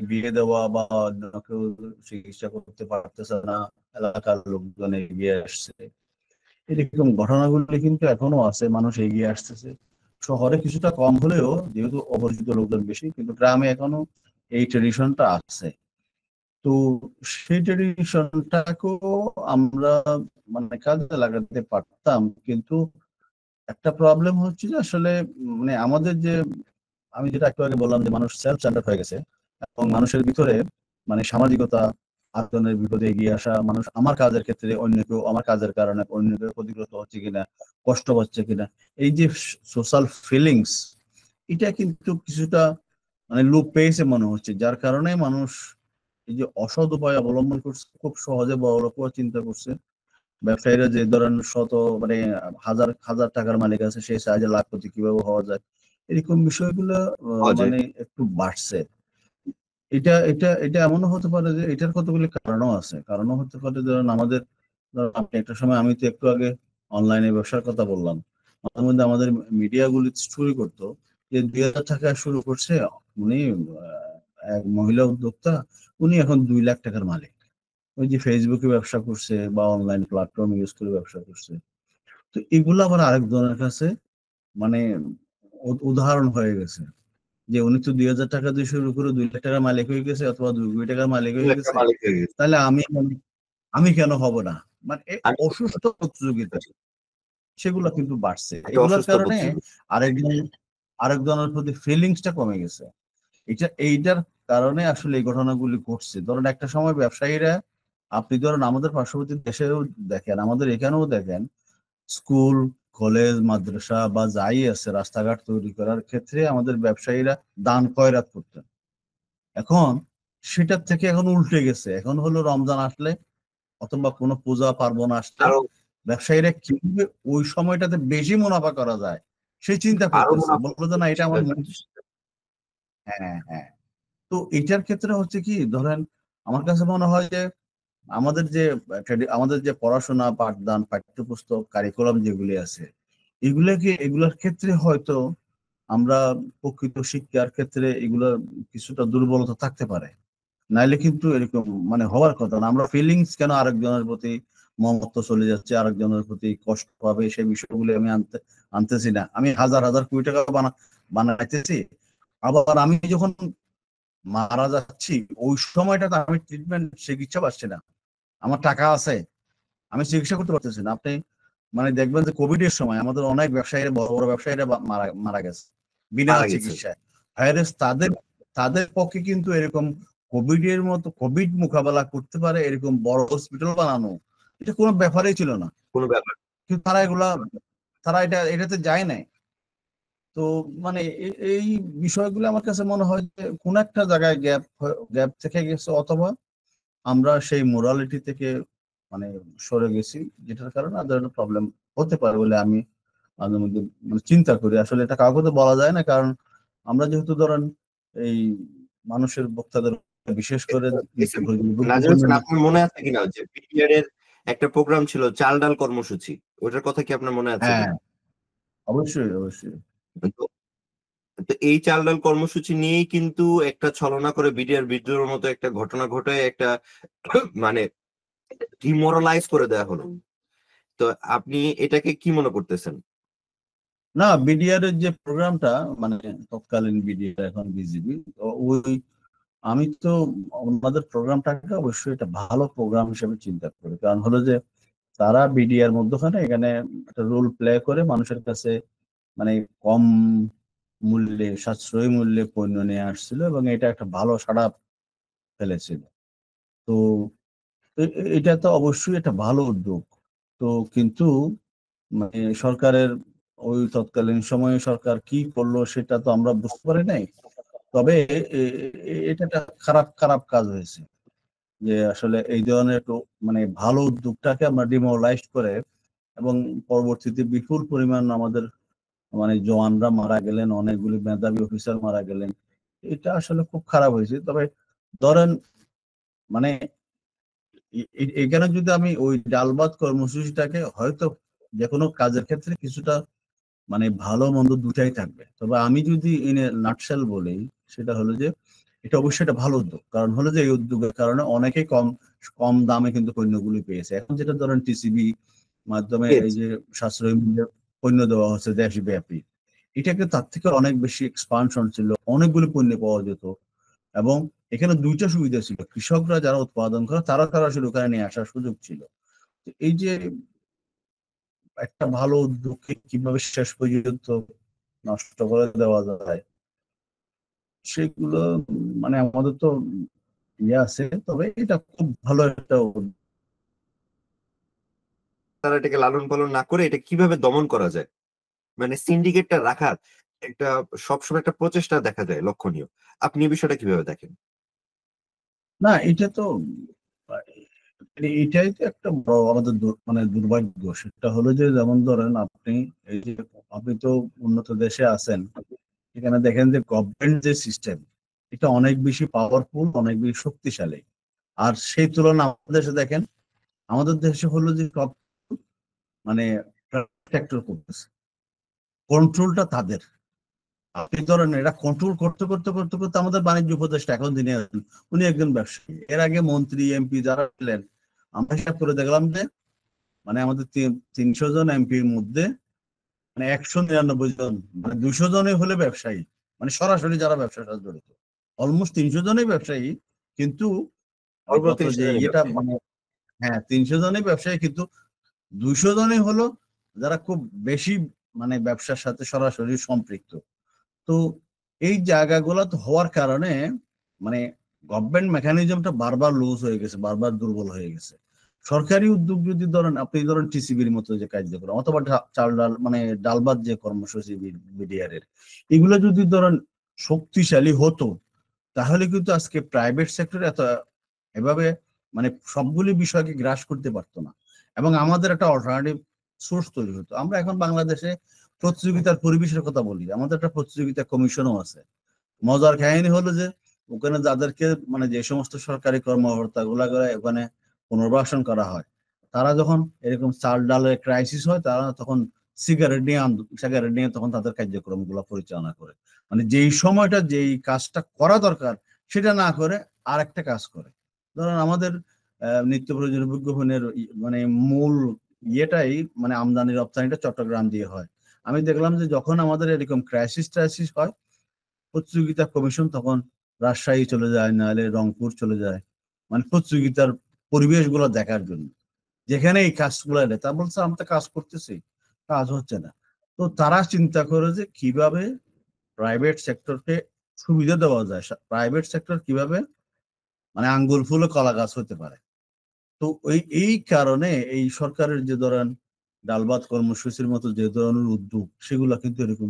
Speaker 2: বিয়ে দেওয়া বা অন্য কেউ চিকিৎসা করতে পারতেছে না, এলাকার লোকজন এগিয়ে আসছে, এরকম ঘটনাগুলি কিন্তু এখনো আছে, মানুষ এগিয়ে আসতেছে। শহরে কিছুটা কম হলেও, যেহেতু অপরিচিত লোকজন বেশি, কিন্তু গ্রামে এখনো এই ট্রেডিশনটা আছে। তো সেই ট্রেডিশনটাকেও আমরা মানে কাজে লাগাতে পারতাম। কিন্তু একটা প্রবলেম হচ্ছে যে আসলে মানে আমাদের যে, আমি যেটা একটু আগে বললাম যে মানুষ সেলফ সেন্টার্ড হয়ে গেছে, এবং মানুষের ভিতরে মানে সামাজিকতা, আরেকজনের বিপদে এগিয়ে আসা, মানুষ আমার কাজের ক্ষেত্রে অন্য কেউ আমার কাজের কারণে অন্য কেউ ক্ষতিগ্রস্ত হচ্ছে কিনা, কষ্ট পাচ্ছে কিনা, এই যে সোশ্যাল ফিলিংস, এটা কিন্তু কিছুটা মানে লোপ পেয়েছে মনে হচ্ছে। যার কারণে মানুষ এই যে অসৎ উপায় অবলম্বন করছে, খুব সহজে বড়লোক হওয়ার চিন্তা করছে। ব্যবসায়ীরা যে ধরেন শত মানে হাজার হাজার টাকার মালিক আছে, সেই সাহায্যে লাখপতি কিভাবে হওয়া যায়, এরকম বিষয়গুলো
Speaker 1: পাওয়া যায়।
Speaker 2: মানে একটু বাড়ছে। এটা এটা এটা এমনও হতে পারে যে এটার কতগুলি কারণও আছে। কারণও হতে পারে, ধরেন আমাদের, ধরেন আপনি একটা সময়, আমি তো একটু আগে অনলাইনে ব্যবসার কথা বললাম, মাঝে মধ্যে আমাদের মিডিয়া গুলি স্টোরি করতো যে 2,000 টাকা শুরু করছে উনি, এক মহিলা উদ্যোক্তা, উনি এখন 2 লাখ টাকার মালিক। ওই যে ফেসবুকে ব্যবসা করছে বা অনলাইন প্ল্যাটফর্ম ইউজ করে ব্যবসা করছে। তো এগুলো আবার আরেকজনের কাছে মানে উদাহরণ হয়ে গেছে যে উনি তো 2,000 টাকা দিয়ে শুরু করে 2 লাখ টাকার মালিক হয়ে গেছে, অথবা 2 কোটি টাকার মালিক হয়ে
Speaker 1: একটা
Speaker 2: গেছে।
Speaker 1: মালিক হয়ে গেছে।
Speaker 2: তাহলে আমি আমি কেন হব না? মানে এই
Speaker 1: আমি
Speaker 2: অসুস্থ প্রতিযোগিতা, সেগুলো কিন্তু বাড়ছে।
Speaker 1: একটা
Speaker 2: এগুলোর
Speaker 1: অসুস্থ
Speaker 2: কারণে
Speaker 1: প্রতিযোগী।
Speaker 2: আরেকজন আরেকজনের প্রতি ফিলিংসটা কমে গেছে। এইটার কারণে আসলে এই ঘটনাগুলি ঘটছে। ধরেন একটা সময় ব্যবসায়ীরা, আপনি ধরেন আমাদের পার্শ্ববর্তী দেশেও দেখেন, আমাদের এখানেও দেখেন, স্কুল, কলেজ, মাদ্রাসা বা যাই আছে রাস্তাঘাট তৈরি করার ক্ষেত্রে আমাদের ব্যবসায়ীরা দান খয়রাত করতেন। এখন সেটার থেকে এখন উল্টে গেছে, এখন হলো রমজান আসলে অথবা কোনো পূজা পার্বণ আসলে
Speaker 1: আরো
Speaker 2: ব্যবসায়ীরা কিভাবে ওই সময়টাতে বেশি মুনাফা করা যায় সেই চিন্তা
Speaker 1: আরো
Speaker 2: করতেছে,
Speaker 1: মুনাফা
Speaker 2: বললো যে না
Speaker 1: করতে
Speaker 2: এটা আমার হ্যাঁ হ্যাঁ। তো এটার ক্ষেত্রে হচ্ছে কি, ধরেন আমার কাছে মনে হয় যে আমাদের যে আমাদের যে পড়াশোনা পাঠদান পাঠ্যপুস্তক কারিকুলাম যেগুলি আছে এগুলোর ক্ষেত্রে হয়তো আমরা প্রকৃত শিক্ষার ক্ষেত্রে এগুলোর কিছুটা দুর্বলতা থাকতে পারে। নাইলে কিন্তু এরকম মানে হওয়ার কথা না। আমরা ফিলিংস কেন আরেকজনের প্রতি মমত্ব চলে যাচ্ছে, আরেকজনের প্রতি কষ্ট পাবে সেই বিষয়গুলো আমি আনতেছি না। আমি হাজার হাজার কোটি টাকা বানাইতেছি, আবার আমি যখন মারা যাচ্ছি ওই সময়টাতে আমি ট্রিটমেন্ট চিকিৎসা পাচ্ছি না, আমার টাকা আছে আমি চিকিৎসা করতে পারতেছি না। আপনি মানে দেখবেন যে কোভিড এর সময় আমাদের অনেক ব্যবসায়ীরা, বড় বড় ব্যবসায়ীরা মারা মারা গেছে বিনা
Speaker 1: মারা গেছে।
Speaker 2: চিকিৎসায়। ভাইরাস তাদের তাদের পক্ষে কিন্তু এরকম কোভিড এর মতো কোভিড মোকাবেলা করতে পারে এরকম বড় হসপিটাল বানানো এটা কোনো ব্যাপারই ছিল না।
Speaker 1: কোনো ব্যাপার।
Speaker 2: কিন্তু তারা এটাতে যায় নাই। তো মানে এই বিষয়গুলো আমার কাছে মনে হয় যে কোন একটা জায়গায় গ্যাপ থেকে গেছে, অথবা আমরা সেই মোরালিটি থেকে মানে সরে গেছি, যেটার কারণে আমাদের প্রবলেম হতে পারে বলে আমি মাঝে মধ্যে মানে চিন্তা করি। আসলে এটা কাউকে তো বলা যায় না, কারণ আমরা যেহেতু ধরেন এই মানুষের বক্তাদের বিশেষ করে
Speaker 1: এসএম নাজির হোসেন, আপনার মনে আছে কিনা যে বিটিআর এর একটা প্রোগ্রাম ছিল চাল ডাল কর্মসূচি, ওটার কথা কি আপনার মনে আছে
Speaker 2: হ্যাঁ
Speaker 1: কিনা?
Speaker 2: অবশ্যই অবশ্যই।
Speaker 1: তো তো এই চাল ডাল কর্মসূচি নিয়েই কিন্তু একটা ছলনা করে বিডিআর বিদ্রোহের মতো একটা ঘটনা ঘটে, একটা মানে ডিমোরালাইজ করে দেওয়া হলো। তো আপনি এটাকে কি মনে করতেছেন?
Speaker 2: না, বিডিআর এর যে প্রোগ্রামটা মানে তৎকালীন বিডিআর এখন বিজিবি, ওই আমি তো আমাদের প্রোগ্রামটাকে অবশ্যই এটা ভালো প্রোগ্রাম হিসেবে চিন্তা করি। কারণ হলো যে তারা বিডিআর মধ্যখানে এখানে একটা রোল প্লে করে মানুষের কাছে মানে কম মূল্যে সাশ্রয়ী মূল্যে পণ্য নিয়ে আসছিল এবং এটা একটা ভালো সাড়া ফেলেছিল। তো এটা তো অবশ্যই একটা ভালো উদ্যোগ। তো কিন্তু মানে সরকারের ওই তৎকালীন সময়ে সরকার কি করলো সেটা তো আমরা বুঝতে পারি নাই। তবে এটা একটা খারাপ খারাপ কাজ হয়েছে যে আসলে এই ধরনের একটু মানে ভালো উদ্যোগটাকে আমরা ডিমোরালাইজ করে এবং পরবর্তীতে বিপুল পরিমাণ আমাদের মানে জওয়ানরা মারা গেলেন, অনেকগুলি মেধাবী অফিসার মারা গেলেন। এটা আসলে খুব খারাপ হয়েছে। তবে ধরেন মানে এখানে যদি আমি ওই ডাল ভাত কর্মসূচিটাকে হয়তো যে কোনো কাজের ক্ষেত্রে কিছুটা মানে ভালো মন্দ দুটাই থাকবে, তবে আমি যদি ইন নাটশেল বলি সেটা হলো যে এটা অবশ্যই একটা ভালো উদ্যোগ। কারণ হলো যে এই উদ্যোগের কারণে অনেকেই কম কম দামে কিন্তু পণ্যগুলি পেয়েছে। এখন যেটা ধরেন টিসিবি মাধ্যমে এই যে সাশ্রয়ী মূল্যে পণ্য দেওয়া হচ্ছে দেশব্যাপী, এটাকে তার থেকে অনেক বেশি এক্সপানশন ছিল, অনেকগুলো পণ্য পাওয়া যেত। এবং এখানে দুইটা সুবিধা ছিল, কৃষকরা যারা উৎপাদন করে তারা সরাসরি ওখানে নিয়ে আসার সুযোগ ছিল। তো এই যে একটা ভালো উদ্যোগকে কিভাবে শেষ পর্যন্ত নষ্ট করে দেওয়া যায় সেগুলো মানে আমাদের তো ইয়ে আছে। তবে এটা খুব ভালো একটা
Speaker 1: তারা এটাকে লালন পালন না করে এটা কিভাবে দমন করা যায়, মানে সিন্ডিকেটটা রাখার একটা সবসময় একটা প্রচেষ্টা দেখা যায় লক্ষণীয়। আপনি এই বিষয়টা কিভাবে দেখেন?
Speaker 2: না। এটা তো এটাই তো একটা বড় আমাদের মানে দুর্ভাগ্য। সেটা হলো যে যেমন ধরেন আপনি এই যে আপনি তো উন্নত দেশে আছেন, এখানে দেখেন যে গভর্নমেন্ট যে সিস্টেম এটা অনেক বেশি পাওয়ারফুল, অনেক বেশি শক্তিশালী। আর সেই তুলনায় আমাদের দেশে দেখেন, আমাদের দেশে হলো যে সব মানে ফ্যাক্টর করতেছে, কন্ট্রোলটা তাদের। আপনি ধরেন এটা কন্ট্রোল করতে করতে করতে করতে আমাদের বাণিজ্য উপদেষ্টা এখন যিনি আছেন উনি একজন ব্যবসায়ী। এর আগে মন্ত্রী এমপি যারা ছিলেন আমরা হিসাব করে দেখলাম যে মানে আমাদের 300 জন এমপির মধ্যে মানে 199 জন মানে 200 জনই হলে ব্যবসায়ী, মানে সরাসরি যারা ব্যবসার সাথে জড়িত। অলমোস্ট 300 জনই ব্যবসায়ী, কিন্তু মানে
Speaker 1: অল্প
Speaker 2: গত
Speaker 1: 30
Speaker 2: যে
Speaker 1: জনের
Speaker 2: ইয়েটা
Speaker 1: ব্যবসায়ী।
Speaker 2: মানে হ্যাঁ 300 জনই ব্যবসায়ী, কিন্তু 200 জনই হলো যারা খুব বেশি মানে ব্যবসার সাথে সরাসরি সম্পৃক্ত। তো এই জায়গাগুলো তো হওয়ার কারণে মানে গভর্নমেন্ট মেকানিজমটা বারবার লুজ হয়ে গেছে, বারবার দুর্বল হয়ে গেছে। সরকারি উদ্যোগ যদি ধরেন আপনি ধরেন টিসিবির মতো যে কার্যক্রম অথবা চাল ডাল মানে ডালবাদ যে কর্মসূচি বিডিআর এর, এগুলো যদি ধরেন শক্তিশালী হতো, তাহলে কিন্তু আজকে প্রাইভেট সেক্টর এত এভাবে মানে সবগুলি বিষয়কে গ্রাস করতে পারতো না, এবং আমাদের একটা অল্টারনেটিভ সোর্স তৈরি হতো। আমরা এখন বাংলাদেশে প্রতিযোগিতার পরিবেশের কথা বলি, আমাদের একটা প্রতিযোগিতা কমিশনও আছে। মজার কাহিনী হলো যে ওখানে যাদেরকে মানে যে সমস্ত সরকারি কর্মকর্তা গুলা করে ওখানে পুনর্বাসন করা হয়, তারা যখন এরকম চাল ডালের ক্রাইসিস হয়, তারা তখন সিগারেট নিয়ে তখন তাদের কার্যক্রম গুলা পরিচালনা করে। মানে যেই সময়টা যেই কাজটা করা দরকার সেটা না করে আর একটা কাজ করে। ধরেন আমাদের নিত্য প্রয়োজনীয় বিজ্ঞাপনের মানে মূল ইয়েটাই মানে আমদানি রপ্তানিটা চট্টগ্রাম দিয়ে হয়। আমি দেখলাম যে যখন আমাদের এরকম ক্রাইসিস হয়, প্রতিযোগিতা কমিশন তখন রাজশাহী চলে যায়, নাহলে রংপুর চলে যায়, মানে প্রতিযোগিতার পরিবেশ গুলো দেখার জন্য, যেখানে এই কাজগুলো এলে তা বলছে আমরা তো কাজ করতেছি, কাজ হচ্ছে না। তো তারা চিন্তা করে যে কিভাবে প্রাইভেট সেক্টরকে সুবিধা দেওয়া যায়, প্রাইভেট সেক্টর কিভাবে মানে আঙ্গুল ফুলে কলা গাছ হতে পারে। তো এই কারণে এই সরকারের যে ধরেন ডালবাত কর্মসূচির মতো যে ধরনের উদ্যোগ, সেগুলো কিন্তু এরকম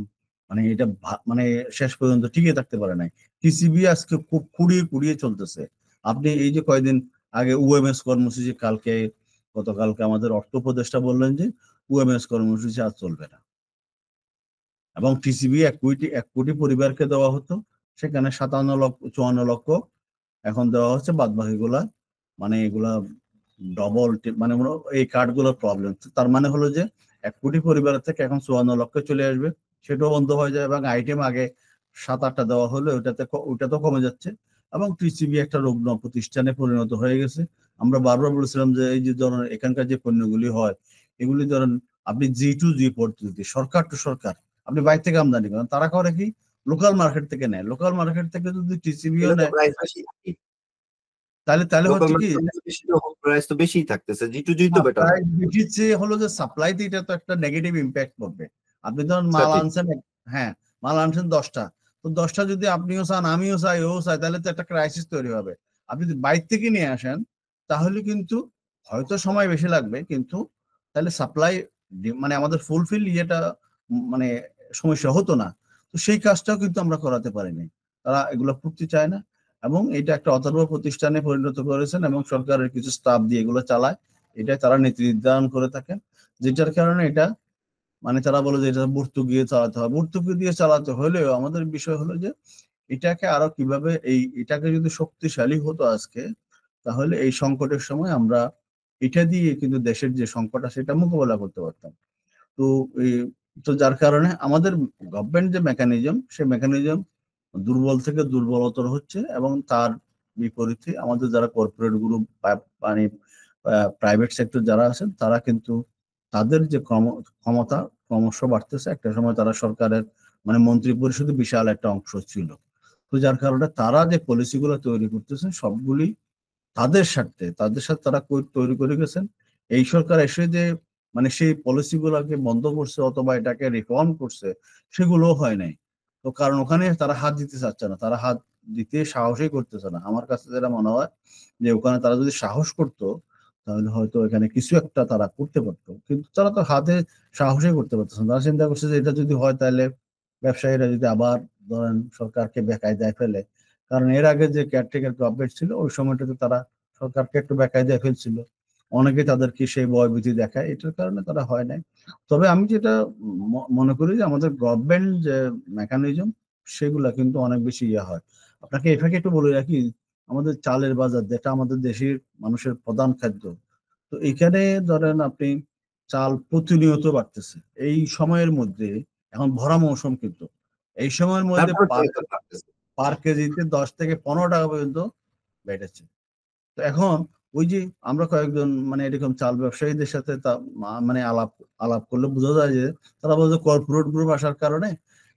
Speaker 2: মানে এটা মানে শেষ পর্যন্ত টিকে থাকতে পারে নাই। টিসিবি আজকে খুব কুড়িয়ে কুড়িয়ে চলতেছে। আপনি এই যে কয়দিন আগে ওএমএস কর্মসূচি, গতকালকে আমাদের অর্থ উপদেষ্টা বললেন যে ওএমএস কর্মসূচি আর চলবে না, এবং টিসিবি 1 কোটি পরিবারকে দেওয়া হতো, সেখানে 54 লক্ষ এখন দেওয়া হচ্ছে, বাদ বাকিগুলা মানে এগুলা ডবল মানে এই কার্ডগুলোর প্রবলেম। তার মানে হলো যে 1 কোটি পরিবারের থেকে এখন 54 লক্ষ চলে আসবে, সেটাও বন্ধ হয়ে যায়, এবং আইটেম আগে 7-8টা দেওয়া হলো ওটাতেও কমে যাচ্ছে, এবং টিসিবি একটা রুগ্ন প্রতিষ্ঠানে পরিণত হয়ে গেছে। আমরা বারবার বলেছিলাম যে এই যে ধরেন এখানকার যে পণ্যগুলি হয়, এগুলি ধরেন আপনি জি পদ্ধতি, সরকার টু সরকার, আপনি বাইরে থেকে আমদানি করেন, তারা করে কি লোকাল মার্কেট থেকে নেয়। লোকাল মার্কেট থেকে যদি টিসিবিও নেয়, তাহলে তাহলে হচ্ছে কি
Speaker 1: প্রাইস তো বেশি থাকতেছে, জি টু জি তো বেটার।
Speaker 2: প্রাইস বেশি হলো যে সাপ্লাইতে এটা তো একটা নেগেটিভ ইম্প্যাক্ট করবে। আপনি ধরুন মাল আনছেন, হ্যাঁ মাল আনছেন 10টা, তো 10টা যদি আপনিও চান আমিও চাই ও চাই, তাহলে তো একটা ক্রাইসিস তৈরি হবে। আপনি যদি বাইরে থেকে নিয়ে আসেন, তাহলে কিন্তু হয়তো সময় বেশি লাগবে, কিন্তু তাহলে সাপ্লাই মানে আমাদের ফুলফিল ইয়েটা মানে সমস্যা হতো না। তো সেই কাজটাও কিন্তু আমরা করাতে পারিনি, তারা এগুলো করতে চায় না, এবং এটা একটা অথর্ব প্রতিষ্ঠানে পরিণত করেছেন, এবং সরকারের কিছু স্টাফ দিয়ে এগুলো চালায়, এটা তারা নীতি নির্ধারণ করে থাকেন, যেটার কারণে এটা মানে তারা বলে যে এটা ভর্তুকি দিয়ে চালাতে হয়। ভর্তুকি দিয়ে চালাতে হলেও আমাদের বিষয় হলো যে এটাকে আরো কিভাবে এটাকে যদি শক্তিশালী হতো আজকে, তাহলে এই সংকটের সময় আমরা এটা দিয়ে কিন্তু দেশের যে সংকট আছে সেটা মোকাবেলা করতে পারতাম। তো এই তো যার কারণে আমাদের গভর্নমেন্ট যে মেকানিজম, সেই মেকানিজম দুর্বল থেকে দুর্বলতর হচ্ছে, এবং তার বিপরীতে আমাদের যারা কর্পোরেট গ্রুপ মানে প্রাইভেট সেক্টর যারা আছেন, তারা কিন্তু তাদের যে ক্ষমতা ক্রমশ বাড়তেছে। একটা সময় তারা সরকারের মানে মন্ত্রী পরিষদে বিশাল একটা অংশ ছিল। তো যার কারণে তারা যে পলিসি গুলো তৈরি করতেছে সবগুলি তাদের সাথে তারা তৈরি করে গেছেন। এই সরকার এসে যে মানে সেই পলিসি গুলাকে বন্ধ করছে অথবা এটাকে রিফর্ম করছে, সেগুলো হয় নাই। তো কারণ ওখানে তারা হাত দিতে চাচ্ছে না, তারা হাত দিতে সাহসই করতেছে না। আমার কাছে যেটা মনে হয় যে ওখানে তারা যদি সাহস করতো, তাহলে হয়তো এখানে কিছু একটা তারা করতে পারতো, কিন্তু তারা তো হাতে সাহসই করতে পারতেছে না। তারা চিন্তা করছে যে এটা যদি হয় তাহলে ব্যবসায়ীরা যদি আবার ধরেন সরকারকে বেকায়দায় ফেলে, কারণ এর আগে যে কেয়ারটেকার গভর্নমেন্ট ছিল ওই সময়টাতে তারা সরকারকে একটু বেকায়দায় ফেলছিল, অনেকে তাদেরকে সেই ভয়ভীতি দেখায়, এটার কারণে তারা হয় নাই। তবে আমি যেটা মনে করি যে আমাদের গভর্নমেন্ট যে মেকানিজম, সেগুলা কিন্তু অনেক বেশি ইয়ে হয়। আপনাকে এটাকে একটু বলে রাখি, আমাদের চালের বাজার যেটা আমাদের দেশের মানুষের প্রধান খাদ্য, তো এখানে ধরেন আপনি চাল প্রতিনিয়ত বাড়তেছে এই সময়ের মধ্যে। এখন ভরা মৌসুম, কিন্তু এই সময়ের মধ্যে পার কেজিতে 10 থেকে 15 টাকা পর্যন্ত বেড়েছে। তো এখন ওই যে আমরা কয়েকজন মানে এরকম চাল ব্যবসায়ীদের সাথে মানে আলাপ আলাপ করলে বোঝা যায় যে তারা বলছে কর্পোরেট গ্রুপ আসার কারণে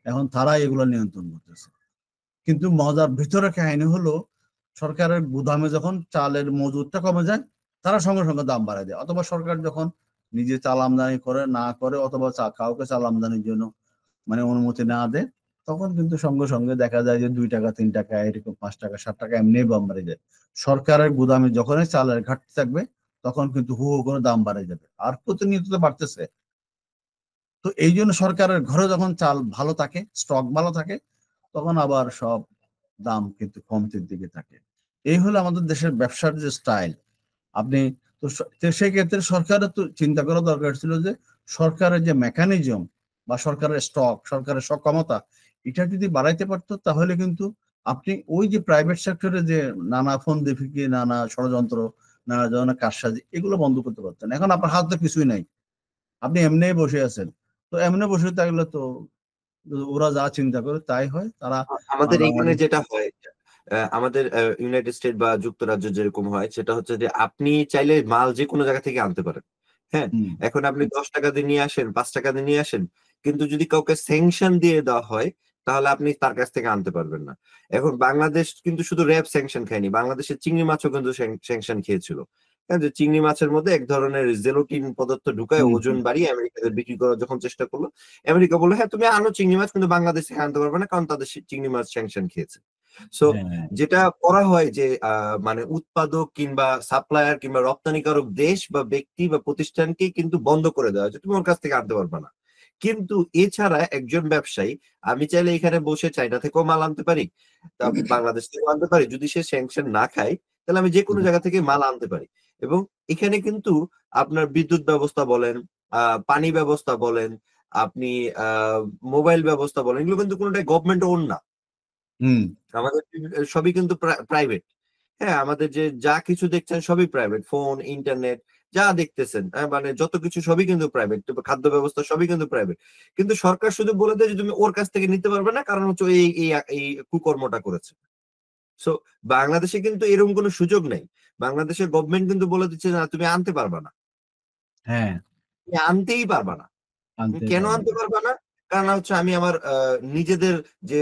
Speaker 2: এখন তারা এগুলো নিয়ন্ত্রণ করতেছে। কিন্তু মজার ভিতরে কাহিনী হলো, সরকারের গুদামে যখন চালের মজুদটা কমে যায়, তারা সঙ্গে সঙ্গে দাম বাড়ায় দেয়, অথবা সরকার যখন নিজে চাল আমদানি করে না করে, অথবা কাউকে চাল আমদানির জন্য মানে অনুমতি না দেয়, তখন কিন্তু সঙ্গে সঙ্গে দেখা যায় যে 2 টাকা 3 টাকা এরকম 5 টাকা 7 টাকা এমনি দাম বেড়ে যায়। সরকারের গুদামে যখনই চালের ঘাটতি থাকবে, তখন কিন্তু হু হু করে দাম বাড়ে যাবে, আর প্রতিনিয়ত তো বাড়তেছে। তো এই জন্য সরকারের ঘরে যখন চাল ভালো থাকে, স্টক ভালো থাকে, তখন আবার সব দাম কিন্তু কমতির দিকে থাকে। এই হলো আমাদের দেশের ব্যবসার যে স্টাইল। আপনি তো সেই ক্ষেত্রে সরকারের তো চিন্তা করা দরকার ছিল যে সরকারের যে মেকানিজম বা সরকারের স্টক, সরকারের সক্ষমতা, এটা যদি বাড়াইতে পারতো, তাহলে কিন্তু আপনি ওই যে প্রাইভেট সেক্টরে যে নানা ফন্দি ফিকি, নানা ষড়যন্ত্র, নানা ধরনের কারসাজি, এগুলো বন্ধ করতে পারতেন। এখন আপনার হাতে কিছুই নাই, আপনি এমনি বসে আছেন। তো এমনি বসে থাকলে তো ওরা যা চিন্তা করে তাই হয়। তারা
Speaker 1: আমাদের এইখানে
Speaker 2: বাংলাদেশ।
Speaker 1: যেটা হয়, আমাদের ইউনাইটেড স্টেট বা যুক্তরাজ্য যেরকম হয়, সেটা হচ্ছে যে আপনি চাইলে মাল যে কোনো জায়গা থেকে আনতে পারেন। হ্যাঁ,
Speaker 2: হুম
Speaker 1: এখন আপনি 10 টাকা দিয়ে নিয়ে আসেন, 5 টাকা দিয়ে নিয়ে আসেন, কিন্তু যদি কাউকে স্যাংশন দিয়ে দেওয়া হয়, তাহলে আপনি তার কাছ থেকে আনতে পারবেন না। এখন বাংলাদেশ কিন্তু শুধু র্যাব স্যাংশন খায়নি, বাংলাদেশের চিংড়ি মাছও কিন্তু স্যাংশন খেয়েছিল। হ্যাঁ, যে চিংড়ি মাছের মধ্যে এক ধরনের জেলোটিন পদার্থ ঢুকায়
Speaker 2: হুম
Speaker 1: ওজন
Speaker 2: হুম।
Speaker 1: বাড়িয়ে আমেরিকাদের বিক্রি করার যখন চেষ্টা করলো, আমেরিকা বললো হ্যাঁ তুমি আনো চিংড়ি মাছ, কিন্তু বাংলাদেশ থেকে আনতে পারবে না, কারণ তাদের চিংড়ি মাছ স্যাংশন খেয়েছে। সো
Speaker 2: হ্যাঁ
Speaker 1: যেটা করা হয় যে মানে উৎপাদক কিংবা সাপ্লায়ার কিংবা রপ্তানিকারক দেশ বা ব্যক্তি বা প্রতিষ্ঠানকে কিন্তু বন্ধ করে দেওয়া হয়, তুমি ওর কাছ থেকে আনতে পারবে না। কিন্তু এছাড়া একজন ব্যবসায়ী, আমি চাইলে এখানে বসে চায়না থেকেও মাল আনতে পারি, তা বাংলাদেশ থেকেও আনতে পারি, যদি সে স্যাংশন না খায় তাহলে আমি যে কোনো জায়গা থেকে মাল আনতে পারি। এবং এখানে কিন্তু আপনার বিদ্যুৎ ব্যবস্থা বলেন, পানি ব্যবস্থা বলেন, আপনি মোবাইল ব্যবস্থা বলেন, এগুলো কিন্তু কোনোটাই গভর্নমেন্ট ওন না।
Speaker 2: হুম।
Speaker 1: আমাদের সবই কিন্তু প্রাইভেট। হ্যাঁ, আমাদের যে যা কিছু দেখছেন সবই প্রাইভেট, ফোন, ইন্টারনেট যা দেখতেছেন, মানে যত কিছু সবই কিন্তু প্রাইভেট, খাদ্য ব্যবস্থা সবই কিন্তু প্রাইভেট। কিন্তু সরকার শুধু বলে দেয় যে তুমি ওর কাছ থেকে নিতে পারবে না, কারণ হচ্ছে এই এই এই কুকর্মটা করেছে। সো বাংলাদেশে কিন্তু এরকম কোনো সুযোগ নেই। বাংলাদেশের গভর্নমেন্ট কিন্তু বলে দিচ্ছে না তুমি আনতে পারবা না,
Speaker 2: হ্যাঁ,
Speaker 1: তুমি আনতেই পারবা না। তুমি
Speaker 2: আনতে
Speaker 1: কেন
Speaker 2: পারবে
Speaker 1: আনতে
Speaker 2: না।
Speaker 1: পারবা না? কারণ হচ্ছে আমি আমার নিজেদের যে